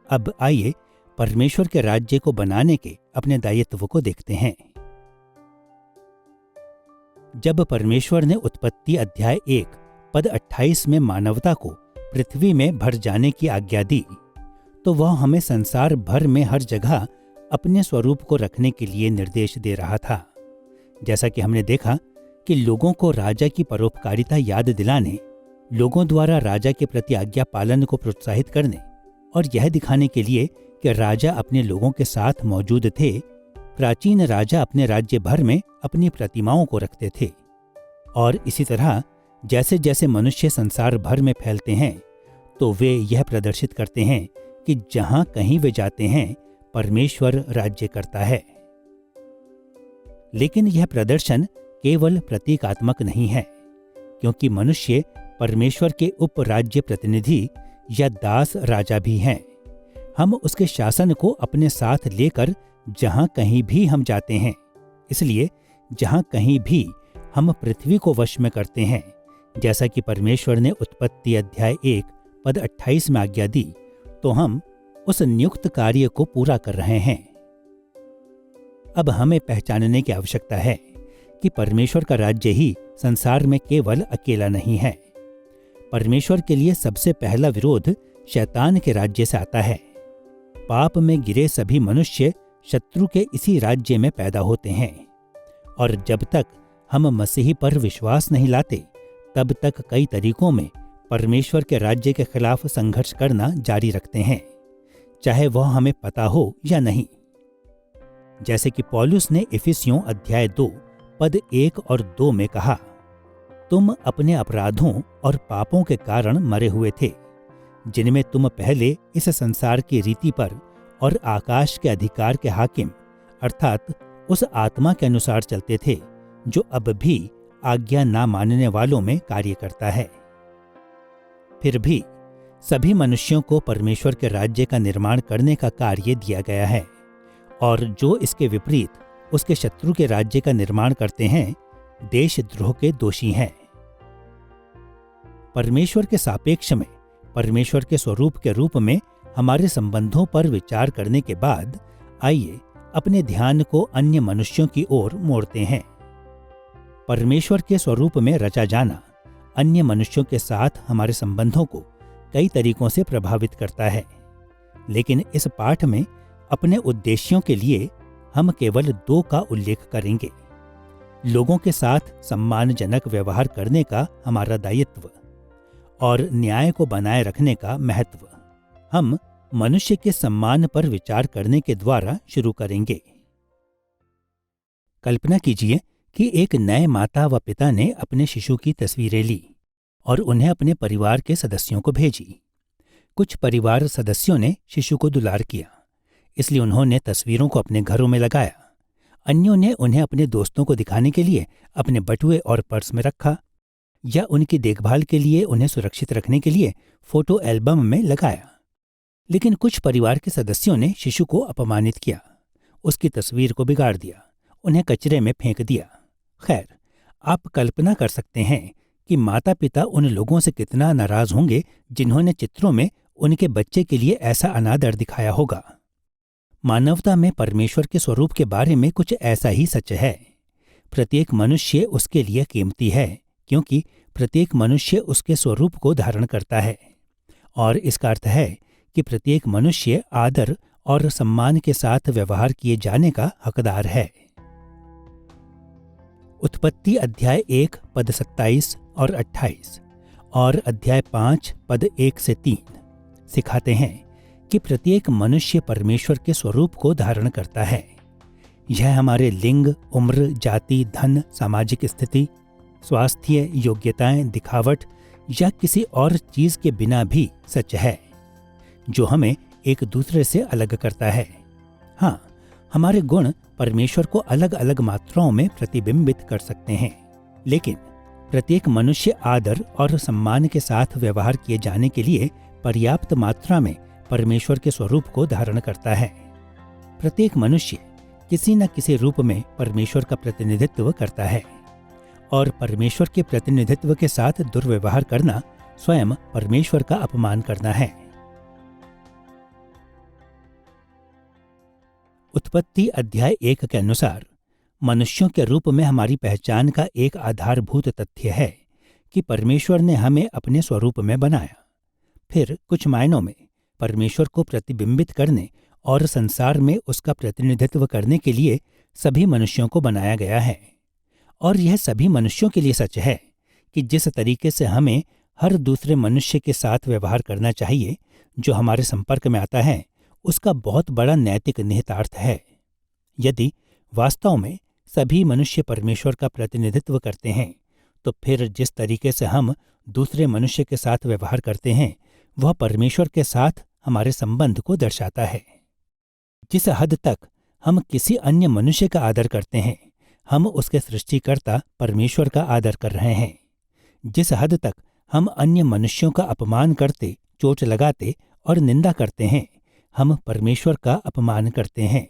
अब आइए परमेश्वर के राज्य को बनाने के अपने दायित्व को देखते हैं। जब परमेश्वर ने उत्पत्ति अध्याय 1 पद 28 में मानवता को पृथ्वी में भर जाने की आज्ञा दी, तो वह हमें संसार भर में हर जगह अपने स्वरूप को रखने के लिए निर्देश दे रहा था। जैसा कि हमने देखा कि लोगों को राजा की परोपकारिता याद दिलाने, लोगों द्वारा राजा के प्रति आज्ञा पालन को प्रोत्साहित करने और यह दिखाने के लिए कि राजा अपने लोगों के साथ मौजूद थे, प्राचीन राजा अपने राज्य भर में अपनी प्रतिमाओं को रखते थे। और इसी तरह जैसे जैसे मनुष्य संसार भर में फैलते हैं, तो वे यह प्रदर्शित करते हैं कि जहां कहीं वे जाते हैं, परमेश्वर राज्य करता है। लेकिन यह प्रदर्शन केवल प्रतीकात्मक नहीं है, क्योंकि मनुष्य परमेश्वर के उपराज्य प्रतिनिधि या दास राजा भी हैं। हम उसके शासन को अपने साथ लेकर जहां कहीं भी हम जाते हैं, इसलिए जहां कहीं भी हम पृथ्वी को वश में करते हैं, जैसा कि परमेश्वर ने उत्पत्ति अध्याय 1 पद 28 में आज्ञा दी, तो हम उस नियुक्त कार्य को पूरा कर रहे हैं। अब हमें पहचानने की आवश्यकता है कि परमेश्वर का राज्य ही संसार में केवल अकेला नहीं है। परमेश्वर के लिए सबसे पहला विरोध शैतान के राज्य से आता है। पाप में गिरे सभी मनुष्य शत्रु के इसी राज्य में पैदा होते हैं, और जब तक हम मसीह पर विश्वास नहीं लाते, तब तक कई तरीकों में परमेश्वर के राज्य के खिलाफ संघर्ष करना जारी रखते हैं, चाहे वह हमें पता हो या नहीं। जैसे कि पौलुस ने इफिसियों अध्याय 2 पद 1 और 2 में कहा, तुम अपने अपराधों और पापों के कारण मरे हुए थे, जिनमें तुम पहले इस संसार की रीति पर और आकाश के अधिकार के हाकिम अर्थात उस आत्मा के अनुसार चलते थे, जो अब भी आज्ञा ना मानने वालों में कार्य करता है। फिर भी सभी मनुष्यों को परमेश्वर के राज्य का निर्माण करने का कार्य दिया गया है, और जो इसके विपरीत उसके शत्रु के राज्य का निर्माण करते हैं, देशद्रोह के दोषी हैं। परमेश्वर के सापेक्ष में परमेश्वर के स्वरूप के रूप में हमारे संबंधों पर विचार करने के बाद आइए अपने ध्यान को अन्य मनुष्यों की ओर मोड़ते हैं। परमेश्वर के स्वरूप में रचा जाना अन्य मनुष्यों के साथ हमारे संबंधों को कई तरीकों से प्रभावित करता है, लेकिन इस पाठ में अपने उद्देश्यों के लिए हम केवल 2 का उल्लेख करेंगे। लोगों के साथ सम्मानजनक व्यवहार करने का हमारा दायित्व और न्याय को बनाए रखने का महत्व। हम मनुष्य के सम्मान पर विचार करने के द्वारा शुरू करेंगे। कल्पना कीजिए कि एक नए माता व पिता ने अपने शिशु की तस्वीरें ली और उन्हें अपने परिवार के सदस्यों को भेजी। कुछ परिवार सदस्यों ने शिशु को दुलार किया, इसलिए उन्होंने तस्वीरों को अपने घरों में लगाया। अन्यों ने उन्हें अपने दोस्तों को दिखाने के लिए अपने बटुए और पर्स में रखा, या उनकी देखभाल के लिए उन्हें सुरक्षित रखने के लिए फोटो एल्बम में लगाया। लेकिन कुछ परिवार के सदस्यों ने शिशु को अपमानित किया, उसकी तस्वीर को बिगाड़ दिया, उन्हें कचरे में फेंक दिया। खैर, आप कल्पना कर सकते हैं कि माता पिता उन लोगों से कितना नाराज होंगे जिन्होंने चित्रों में उनके बच्चे के लिए ऐसा अनादर दिखाया होगा। मानवता में परमेश्वर के स्वरूप के बारे में कुछ ऐसा ही सच है। प्रत्येक मनुष्य उसके लिए कीमती है, क्योंकि प्रत्येक मनुष्य उसके स्वरूप को धारण करता है, और इसका अर्थ है कि प्रत्येक मनुष्य आदर और सम्मान के साथ व्यवहार किए जाने का हकदार है। उत्पत्ति अध्याय 1 पद 27 और 28 और अध्याय 5 पद 1 से 3 सिखाते हैं कि प्रत्येक मनुष्य परमेश्वर के स्वरूप को धारण करता है। यह हमारे लिंग, उम्र, जाति, धन, सामाजिक स्थिति, स्वास्थ्य, योग्यताएं, दिखावट या किसी और चीज के बिना भी सच है, जो हमें एक दूसरे से अलग करता है। हाँ, हमारे गुण परमेश्वर को अलग अलग मात्राओं में प्रतिबिंबित कर सकते हैं, लेकिन प्रत्येक मनुष्य आदर और सम्मान के साथ व्यवहार किए जाने के लिए पर्याप्त मात्रा में परमेश्वर के स्वरूप को धारण करता है। प्रत्येक मनुष्य किसी न किसी रूप में परमेश्वर का प्रतिनिधित्व करता है, और परमेश्वर के प्रतिनिधित्व के साथ दुर्व्यवहार करना स्वयं परमेश्वर का अपमान करना है। उत्पत्ति अध्याय 1 के अनुसार मनुष्यों के रूप में हमारी पहचान का एक आधारभूत तथ्य है कि परमेश्वर ने हमें अपने स्वरूप में बनाया। फिर कुछ मायनों में परमेश्वर को प्रतिबिंबित करने और संसार में उसका प्रतिनिधित्व करने के लिए सभी मनुष्यों को बनाया गया है। और यह सभी मनुष्यों के लिए सच है कि जिस तरीके से हमें हर दूसरे मनुष्य के साथ व्यवहार करना चाहिए जो हमारे संपर्क में आता है, उसका बहुत बड़ा नैतिक निहितार्थ है। यदि वास्तव में सभी मनुष्य परमेश्वर का प्रतिनिधित्व करते हैं, तो फिर जिस तरीके से हम दूसरे मनुष्य के साथ व्यवहार करते हैं, वह परमेश्वर के साथ हमारे संबंध को दर्शाता है। जिस हद तक हम किसी अन्य मनुष्य का आदर करते हैं, हम उसके सृष्टिकर्ता परमेश्वर का आदर कर रहे हैं। जिस हद तक हम अन्य मनुष्यों का अपमान करते, चोट लगाते और निंदा करते हैं, हम परमेश्वर का अपमान करते हैं।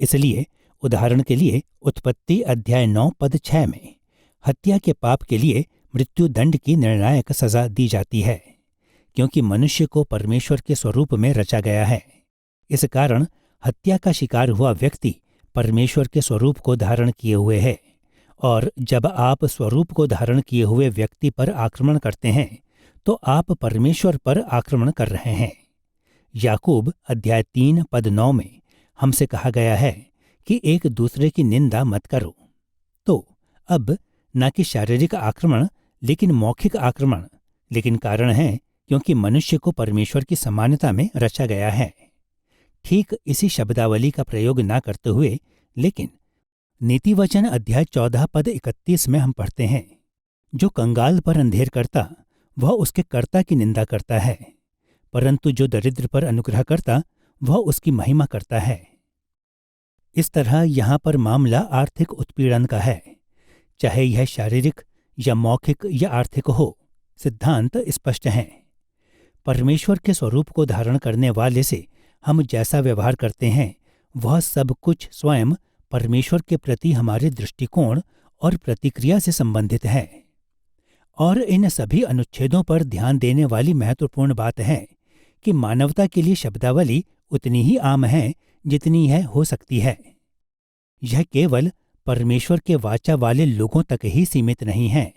इसलिए उदाहरण के लिए उत्पत्ति अध्याय 9 पद 6 में हत्या के पाप के लिए मृत्यु दंड की निर्णायक सजा दी जाती है, क्योंकि मनुष्य को परमेश्वर के स्वरूप में रचा गया है। इस कारण हत्या का शिकार हुआ व्यक्ति परमेश्वर के स्वरूप को धारण किए हुए है, और जब आप स्वरूप को धारण किए हुए व्यक्ति पर आक्रमण करते हैं, तो आप परमेश्वर पर आक्रमण कर रहे हैं। याकूब अध्याय 3 पद 9 में हमसे कहा गया है कि एक दूसरे की निंदा मत करो। तो अब न कि शारीरिक आक्रमण, लेकिन मौखिक आक्रमण, लेकिन कारण है क्योंकि मनुष्य को परमेश्वर की समानता में रचा गया है। ठीक इसी शब्दावली का प्रयोग ना करते हुए, लेकिन नीतिवचन अध्याय 14 पद 31 में हम पढ़ते हैं, जो कंगाल पर अंधेर करता वह उसके कर्ता की निंदा करता है, परंतु जो दरिद्र पर अनुग्रह करता वह उसकी महिमा करता है। इस तरह यहाँ पर मामला आर्थिक उत्पीड़न का है। चाहे यह शारीरिक या मौखिक या आर्थिक हो, सिद्धांत स्पष्ट हैं। परमेश्वर के स्वरूप को धारण करने वाले से हम जैसा व्यवहार करते हैं, वह सब कुछ स्वयं परमेश्वर के प्रति हमारे दृष्टिकोण और प्रतिक्रिया से संबंधित है। और इन सभी अनुच्छेदों पर ध्यान देने वाली महत्वपूर्ण बात है कि मानवता के लिए शब्दावली उतनी ही आम है जितनी यह हो सकती है। यह केवल परमेश्वर के वाचा वाले लोगों तक ही सीमित नहीं है।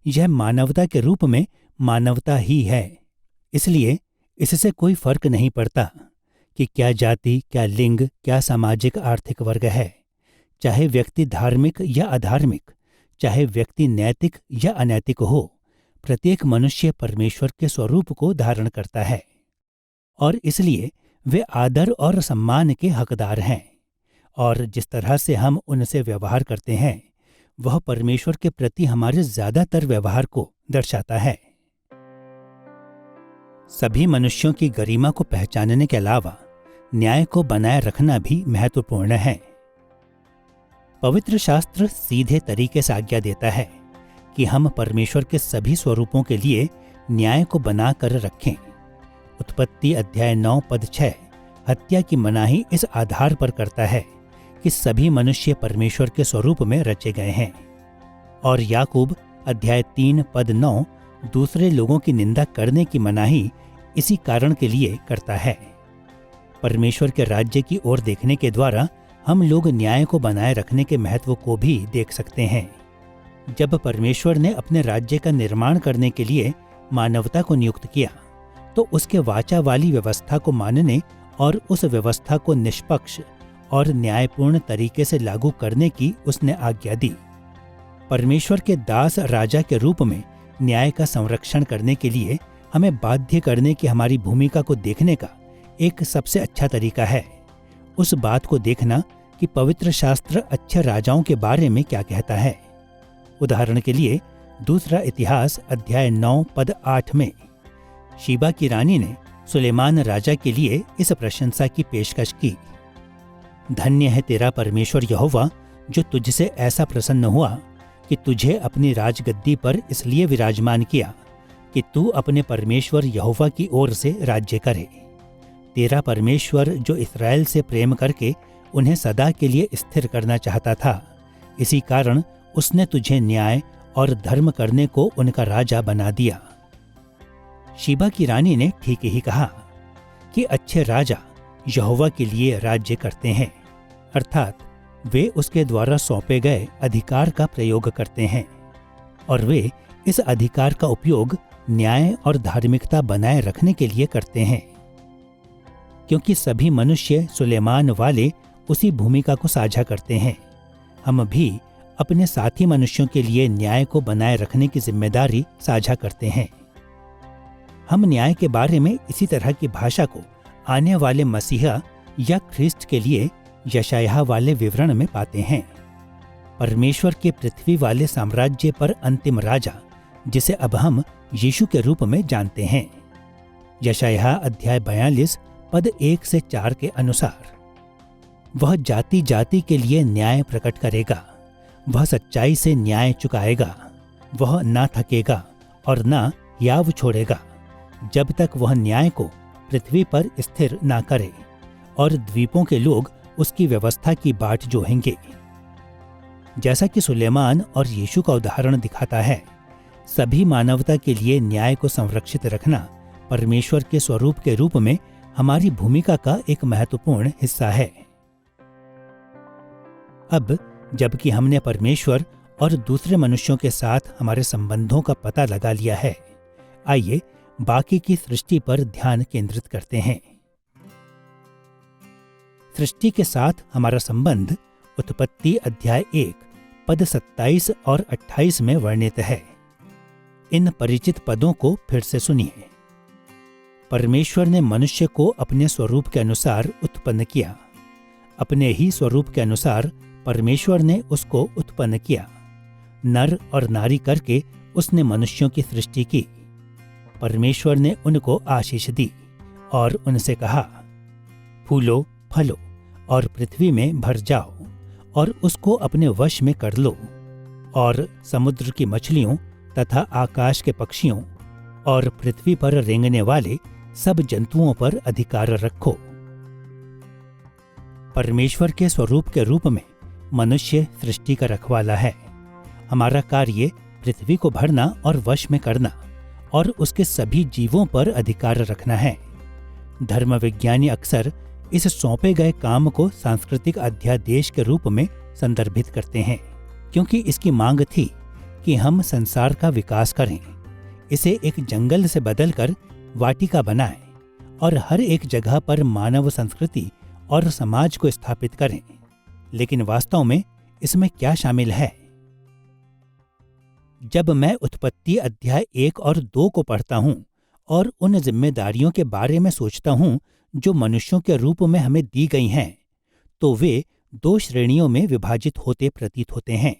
यह मानवता के रूप में मानवता ही है। इसलिए इससे कोई फर्क नहीं पड़ता कि क्या जाति, क्या लिंग, क्या सामाजिक आर्थिक वर्ग है, चाहे व्यक्ति धार्मिक या अधार्मिक, चाहे व्यक्ति नैतिक या अनैतिक हो, प्रत्येक मनुष्य परमेश्वर के स्वरूप को धारण करता है और इसलिए वे आदर और सम्मान के हकदार हैं। और जिस तरह से हम उनसे व्यवहार करते हैं, वह परमेश्वर के प्रति हमारे ज्यादातर व्यवहार को दर्शाता है। सभी मनुष्यों की गरिमा को पहचानने के अलावा न्याय को बनाए रखना भी महत्वपूर्ण है। पवित्र शास्त्र सीधे तरीके से आज्ञा देता है कि हम परमेश्वर के सभी स्वरूपों के लिए न्याय को बनाकर रखें। उत्पत्ति अध्याय 9 पद 6 हत्या की मनाही इस आधार पर करता है कि सभी मनुष्य परमेश्वर के स्वरूप में रचे गए हैं। और याकूब अध्याय 3 पद 9 दूसरे लोगों की निंदा करने की मनाही इसी कारण के लिए करता है। परमेश्वर के राज्य की ओर देखने के द्वारा हम लोग न्याय को बनाए रखने के महत्व को भी देख सकते हैं। जब परमेश्वर ने अपने राज्य का निर्माण करने के लिए मानवता को नियुक्त किया, तो उसके वाचा वाली व्यवस्था को मानने और उस व्यवस्था को निष्पक्ष और न्यायपूर्ण तरीके से लागू करने की उसने आज्ञा दी। परमेश्वर के दास राजा के रूप में न्याय का संरक्षण करने के लिए हमें बाध्य करने की हमारी भूमिका को देखने का एक सबसे अच्छा तरीका है उस बात को देखना कि पवित्र शास्त्र अच्छे राजाओं के बारे में क्या कहता है। उदाहरण के लिए दूसरा इतिहास अध्याय 9 पद 8 में शीबा की रानी ने सुलेमान राजा के लिए इस प्रशंसा की पेशकश की। धन्य है तेरा परमेश्वर यहोवा, जो तुझसे ऐसा प्रसन्न हुआ कि तुझे अपनी राजगद्दी पर इसलिए विराजमान किया कि तू अपने परमेश्वर यहोवा की ओर से राज्य करे। तेरा परमेश्वर जो इस्राएल से प्रेम करके उन्हें सदा के लिए स्थिर करना चाहता था, इसी कारण उसने तुझे न्याय और धर्म करने को उनका राजा बना दिया। शीबा की रानी ने ठीक ही कहा कि अच्छे राजा यहोवा के लिए राज्य करते हैं, अर्थात वे उसके द्वारा सौंपे गए अधिकार का प्रयोग करते हैं और वे इस अधिकार का उपयोग न्याय और धार्मिकता बनाए रखने के लिए करते हैं। क्योंकि सभी मनुष्य सुलेमान वाले उसी भूमिका को साझा करते हैं, हम भी अपने साथी मनुष्यों के लिए न्याय को बनाए रखने की जिम्मेदारी साझा करते हैं। हम न्याय के बारे में इसी तरह की भाषा को आने वाले मसीहा या ख्रिस्त के लिए यशायाह वाले विवरण में पाते हैं। परमेश्वर के पृथ्वी वाले साम्राज्य पर अंतिम राजा, जिसे अब हम यीशु के रूप में जानते हैं। यशायाह अध्याय 42 पद 1 से 4 के अनुसार वह जाति जाति के लिए न्याय प्रकट करेगा, वह सच्चाई से न्याय चुकाएगा, वह ना थकेगा और ना याव छोड़ेगा, जब तक वह न्याय को पृथ्वी पर स्थिर ना करे, और द्वीपों के लोग उसकी व्यवस्था की बाट जोहेंगे। जैसा कि सुलेमान और यीशु का उदाहरण दिखाता है, सभी मानवता के लिए न्याय को संरक्षित रखना परमेश्वर के स्वरूप के रूप में हमारी भूमिका का एक महत्वपूर्ण हिस्सा है। अब जबकि हमने परमेश्वर और दूसरे मनुष्यों के साथ हमारे संबंधों का पता लगा लिया है, आइए बाकी की सृष्टि पर ध्यान केंद्रित करते हैं। सृष्टि के साथ हमारा संबंध उत्पत्ति अध्याय 1 पद 27 और 28 में वर्णित है। इन परिचित पदों को फिर से सुनिए। परमेश्वर ने मनुष्य को अपने स्वरूप के अनुसार उत्पन्न किया, अपने ही स्वरूप के अनुसार परमेश्वर ने उसको उत्पन्न किया, नर और नारी करके उसने मनुष्यों की सृष्टि की। परमेश्वर ने उनको आशीष दी और उनसे कहा, फूलो फलो और पृथ्वी में भर जाओ और उसको अपने वश में कर लो और समुद्र की मछलियों तथा आकाश के पक्षियों और पृथ्वी पर रेंगने वाले सब जंतुओं पर अधिकार रखो। परमेश्वर के स्वरूप के रूप में मनुष्य सृष्टि का रखवाला है। हमारा कार्य पृथ्वी को भरना और वश में करना और उसके सभी जीवों पर अधिकार रखना है। धर्म विज्ञानी अक्सर इस सौंपे गए काम को सांस्कृतिक अध्यादेश के रूप में संदर्भित करते हैं, क्योंकि इसकी मांग थी कि हम संसार का विकास करें, इसे एक जंगल से बदलकर वाटिका बनाएं और हर एक जगह पर मानव संस्कृति और समाज को स्थापित करें। लेकिन वास्तव में इसमें क्या शामिल है? जब मैं उत्पत्ति अध्याय 1 और 2 को पढ़ता हूं और उन जिम्मेदारियों के बारे में सोचता हूं जो मनुष्यों के रूप में हमें दी गई हैं, तो वे 2 श्रेणियों में विभाजित होते प्रतीत होते हैं।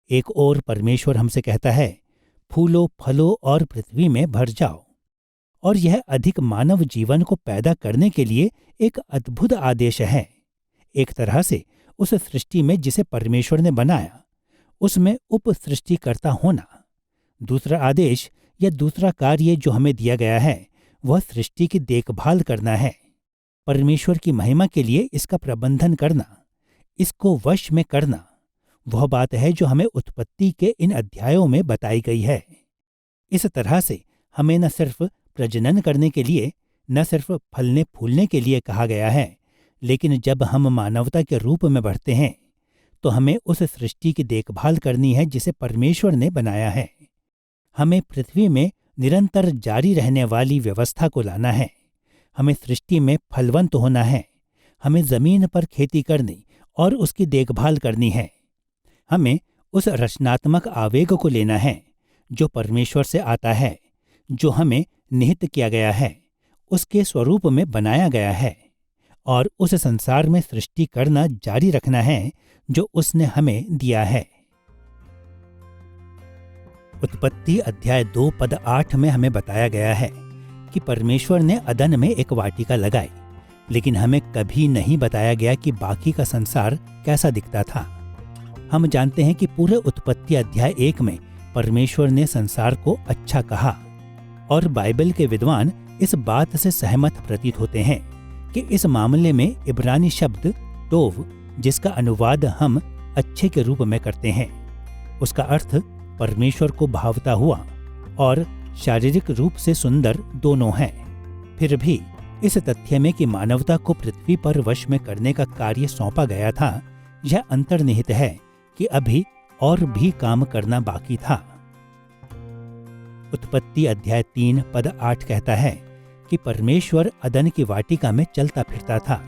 एक ओर परमेश्वर हमसे कहता है, फूलो फलो और पृथ्वी में भर जाओ, और यह अधिक मानव जीवन को पैदा करने के लिए एक अद्भुत आदेश है। एक तरह से उस सृष्टि में जिसे परमेश्वर ने बनाया, उसमें उप सृष्टिकर्ता होना। दूसरा आदेश या दूसरा कार्य जो हमें दिया गया है, वह सृष्टि की देखभाल करना है। परमेश्वर की महिमा के लिए इसका प्रबंधन करना, इसको वश में करना, वह बात है जो हमें उत्पत्ति के इन अध्यायों में बताई गई है। इस तरह से हमें न सिर्फ प्रजनन करने के लिए, न सिर्फ फलने फूलने के लिए कहा गया है, लेकिन जब हम मानवता के रूप में बढ़ते हैं तो हमें उस सृष्टि की देखभाल करनी है जिसे परमेश्वर ने बनाया है। हमें पृथ्वी में निरंतर जारी रहने वाली व्यवस्था को लाना है। हमें सृष्टि में फलवंत होना है। हमें जमीन पर खेती करनी और उसकी देखभाल करनी है। हमें उस रचनात्मक आवेग को लेना है जो परमेश्वर से आता है, जो हमें निहित किया गया है, उसके स्वरूप में बनाया गया है, और उस संसार में सृष्टि करना जारी रखना है जो उसने हमें दिया है। उत्पत्ति अध्याय 2 पद 8 में हमें बताया गया है कि परमेश्वर ने अदन में एक वाटिका लगाई, लेकिन हमें कभी नहीं बताया गया कि बाकी का संसार कैसा दिखता था। हम जानते हैं कि पूरे उत्पत्ति अध्याय 1 में परमेश्वर ने संसार को अच्छा कहा, और बाइबल के विद्वान इस बात से सहमत प्रतीत होते हैं कि इस मामले में इब्रानी शब्द टोव, जिसका अनुवाद हम अच्छे के रूप में करते हैं, उसका अर्थ परमेश्वर को भावता हुआ और शारीरिक रूप से सुंदर दोनों हैं। फिर भी इस तथ्य में कि मानवता को पृथ्वी पर वश में करने का कार्य सौंपा गया था, यह अंतर्निहित है कि अभी और भी काम करना बाकी था। उत्पत्ति अध्याय 3 पद 8 कहता है कि परमेश्वर अदन की वाटिका में चलता फिरता था,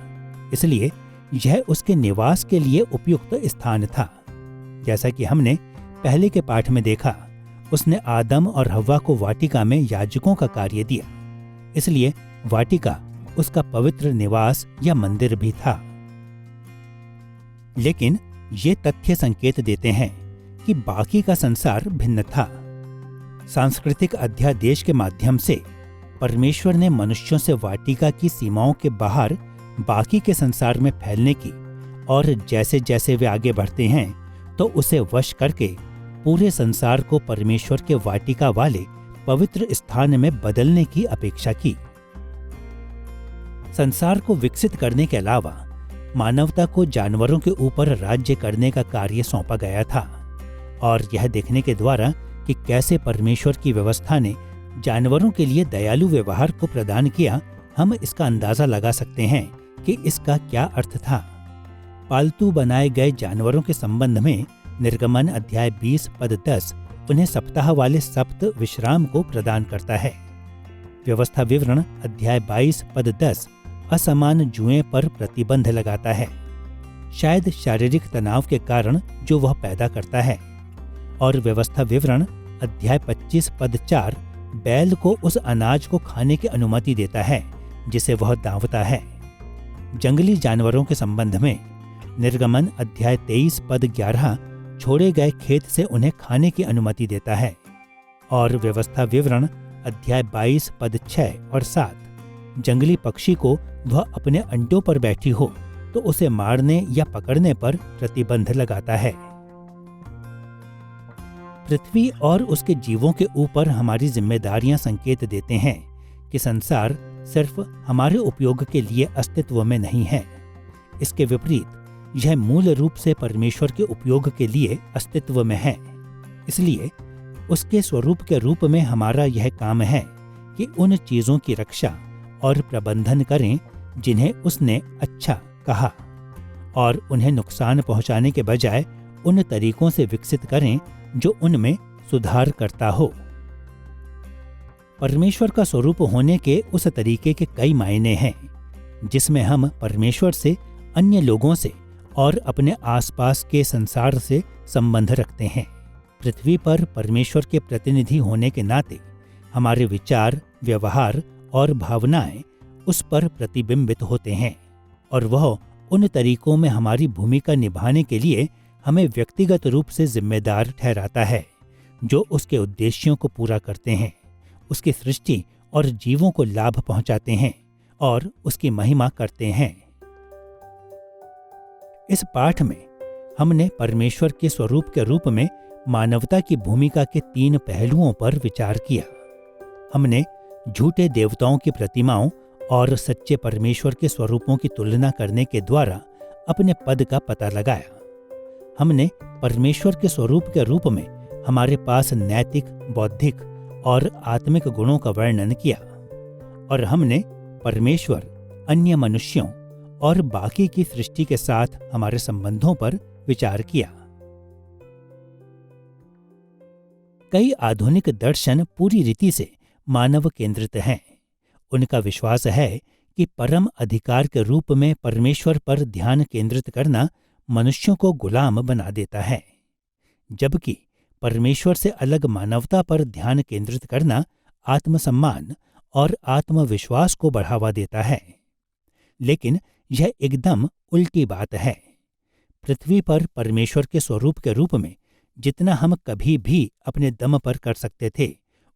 इसलिए यह उसके निवास के लिए उपयुक्त स्थान था। जैसा कि हमने पहले के पाठ में देखा, उसने आदम और हव्वा को वाटिका में याजकों का कार्य दिया, इसलिए वाटिका उसका पवित्र निवास या मंदिर भी था। लेकिन ये तथ्य संकेत देते हैं कि बाकी का संसार भिन्न था। सांस्कृतिक अध्यादेश के माध्यम से परमेश्वर ने मनुष्यों से वाटिका की सीमाओं के बाहर बाकी के संसार में फैलने की, और जैसे जैसे वे आगे बढ़ते हैं तो उसे वश करके पूरे संसार को परमेश्वर के वाटिका वाले पवित्र स्थान में बदलने की अपेक्षा की। संसार को विकसित करने के अलावा मानवता को जानवरों के ऊपर राज्य करने का कार्य सौंपा गया था, और यह देखने के द्वारा कि कैसे परमेश्वर की व्यवस्था ने जानवरों के लिए दयालु व्यवहार को प्रदान किया, हम इसका अंदाजा लगा सकते हैं कि इसका क्या अर्थ था। पालतू बनाए गए जानवरों के संबंध में निर्गमन अध्याय 20 पद 10 उन्हें सप्ताह वाले सप्त विश्राम को प्रदान करता है। व्यवस्था विवरण अध्याय 22 पद 10 असमान जुएं पर प्रतिबंध लगाता है, शायद शारीरिक तनाव के कारण जो वह पैदा करता है। और व्यवस्था विवरण अध्याय 25 पद 4 बैल को उस अनाज को खाने की अनुमति देता है जिसे वह दांवता है। जंगली जानवरों के संबंध में निर्गमन अध्याय 23 पद 11 छोड़े गए खेत से उन्हें खाने की अनुमति देता है। और व्यवस्था विवरण अध्याय 22 पद 6 और 7 जंगली पक्षी को वह अपने अंडों पर बैठी हो तो उसे मारने या पकड़ने पर प्रतिबंध लगाता है। पृथ्वी और उसके जीवों के ऊपर हमारी जिम्मेदारियां संकेत देते हैं कि संसार सिर्फ हमारे उपयोग के लिए अस्तित्व में नहीं है। इसके विपरीत यह मूल रूप से परमेश्वर के उपयोग के लिए अस्तित्व में है। इसलिए उसके स्वरूप के रूप में हमारा यह काम है कि उन चीज़ों की रक्षा और प्रबंधन करें जिन्हें उसने अच्छा कहा, और उन्हें नुकसान पहुंचाने के बजाय उन तरीकों से विकसित करें जो उनमें सुधार करता हो। परमेश्वर का स्वरूप होने के उस तरीके के कई मायने हैं जिसमें हम परमेश्वर से, अन्य लोगों से और अपने आसपास के संसार से संबंध रखते हैं। पृथ्वी पर परमेश्वर के प्रतिनिधि होने के नाते हमारे विचार, व्यवहार और भावनाएं उस पर प्रतिबिंबित होते हैं, और वह उन तरीकों में हमारी भूमिका निभाने के लिए हमें व्यक्तिगत रूप से जिम्मेदार ठहराता है जो उसके उद्देश्यों को पूरा करते हैं, उसकी सृष्टि और जीवों को लाभ पहुंचाते हैं और उसकी महिमा करते हैं। इस पाठ में हमने परमेश्वर के स्वरूप के रूप में मानवता की भूमिका के 3 पहलुओं पर विचार किया। हमने झूठे देवताओं की प्रतिमाओं और सच्चे परमेश्वर के स्वरूपों की तुलना करने के द्वारा अपने पद का पता लगाया। हमने परमेश्वर के स्वरूप के रूप में हमारे पास नैतिक, बौद्धिक और आत्मिक गुणों का वर्णन किया, और हमने परमेश्वर, अन्य मनुष्यों और बाकी की सृष्टि के साथ हमारे संबंधों पर विचार किया। कई आधुनिक दर्शन पूरी रीति से मानव केंद्रित हैं। उनका विश्वास है कि परम अधिकार के रूप में परमेश्वर पर ध्यान केंद्रित करना मनुष्यों को गुलाम बना देता है, जबकि परमेश्वर से अलग मानवता पर ध्यान केंद्रित करना आत्मसम्मान और आत्मविश्वास को बढ़ावा देता है। लेकिन यह एकदम उल्टी बात है। पृथ्वी पर परमेश्वर के स्वरूप के रूप में जितना हम कभी भी अपने दम पर कर सकते थे,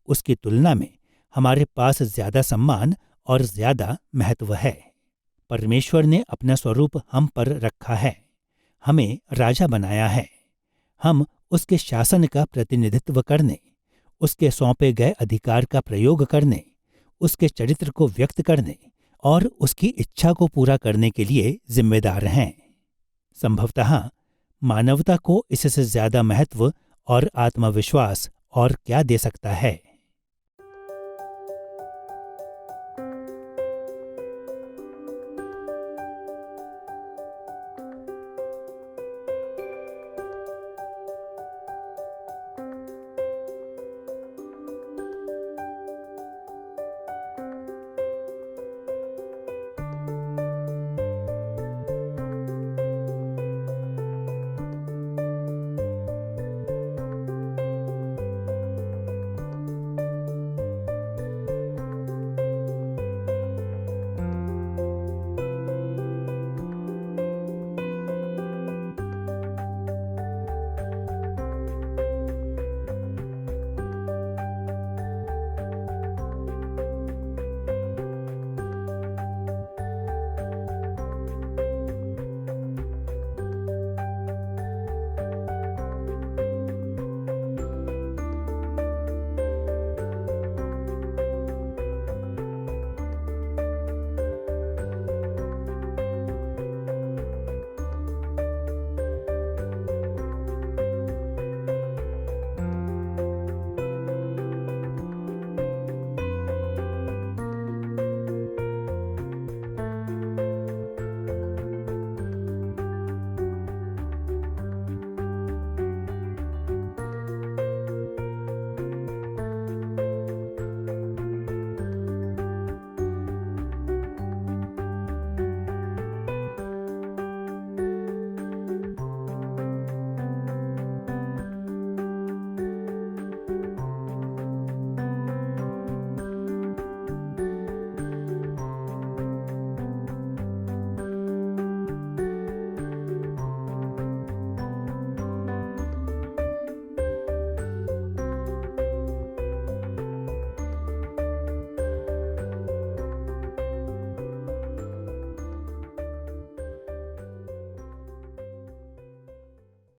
उसकी तुलना में हमारे पास ज्यादा सम्मान और ज्यादा महत्व है। परमेश्वर ने अपना स्वरूप हम पर रखा है, हमें राजा बनाया है। हम उसके शासन का प्रतिनिधित्व करने, उसके सौंपे गए अधिकार का प्रयोग करने, उसके चरित्र को व्यक्त करने और उसकी इच्छा को पूरा करने के लिए जिम्मेदार हैं। संभवतः मानवता को इससे ज्यादा महत्व और आत्मविश्वास और क्या दे सकता है।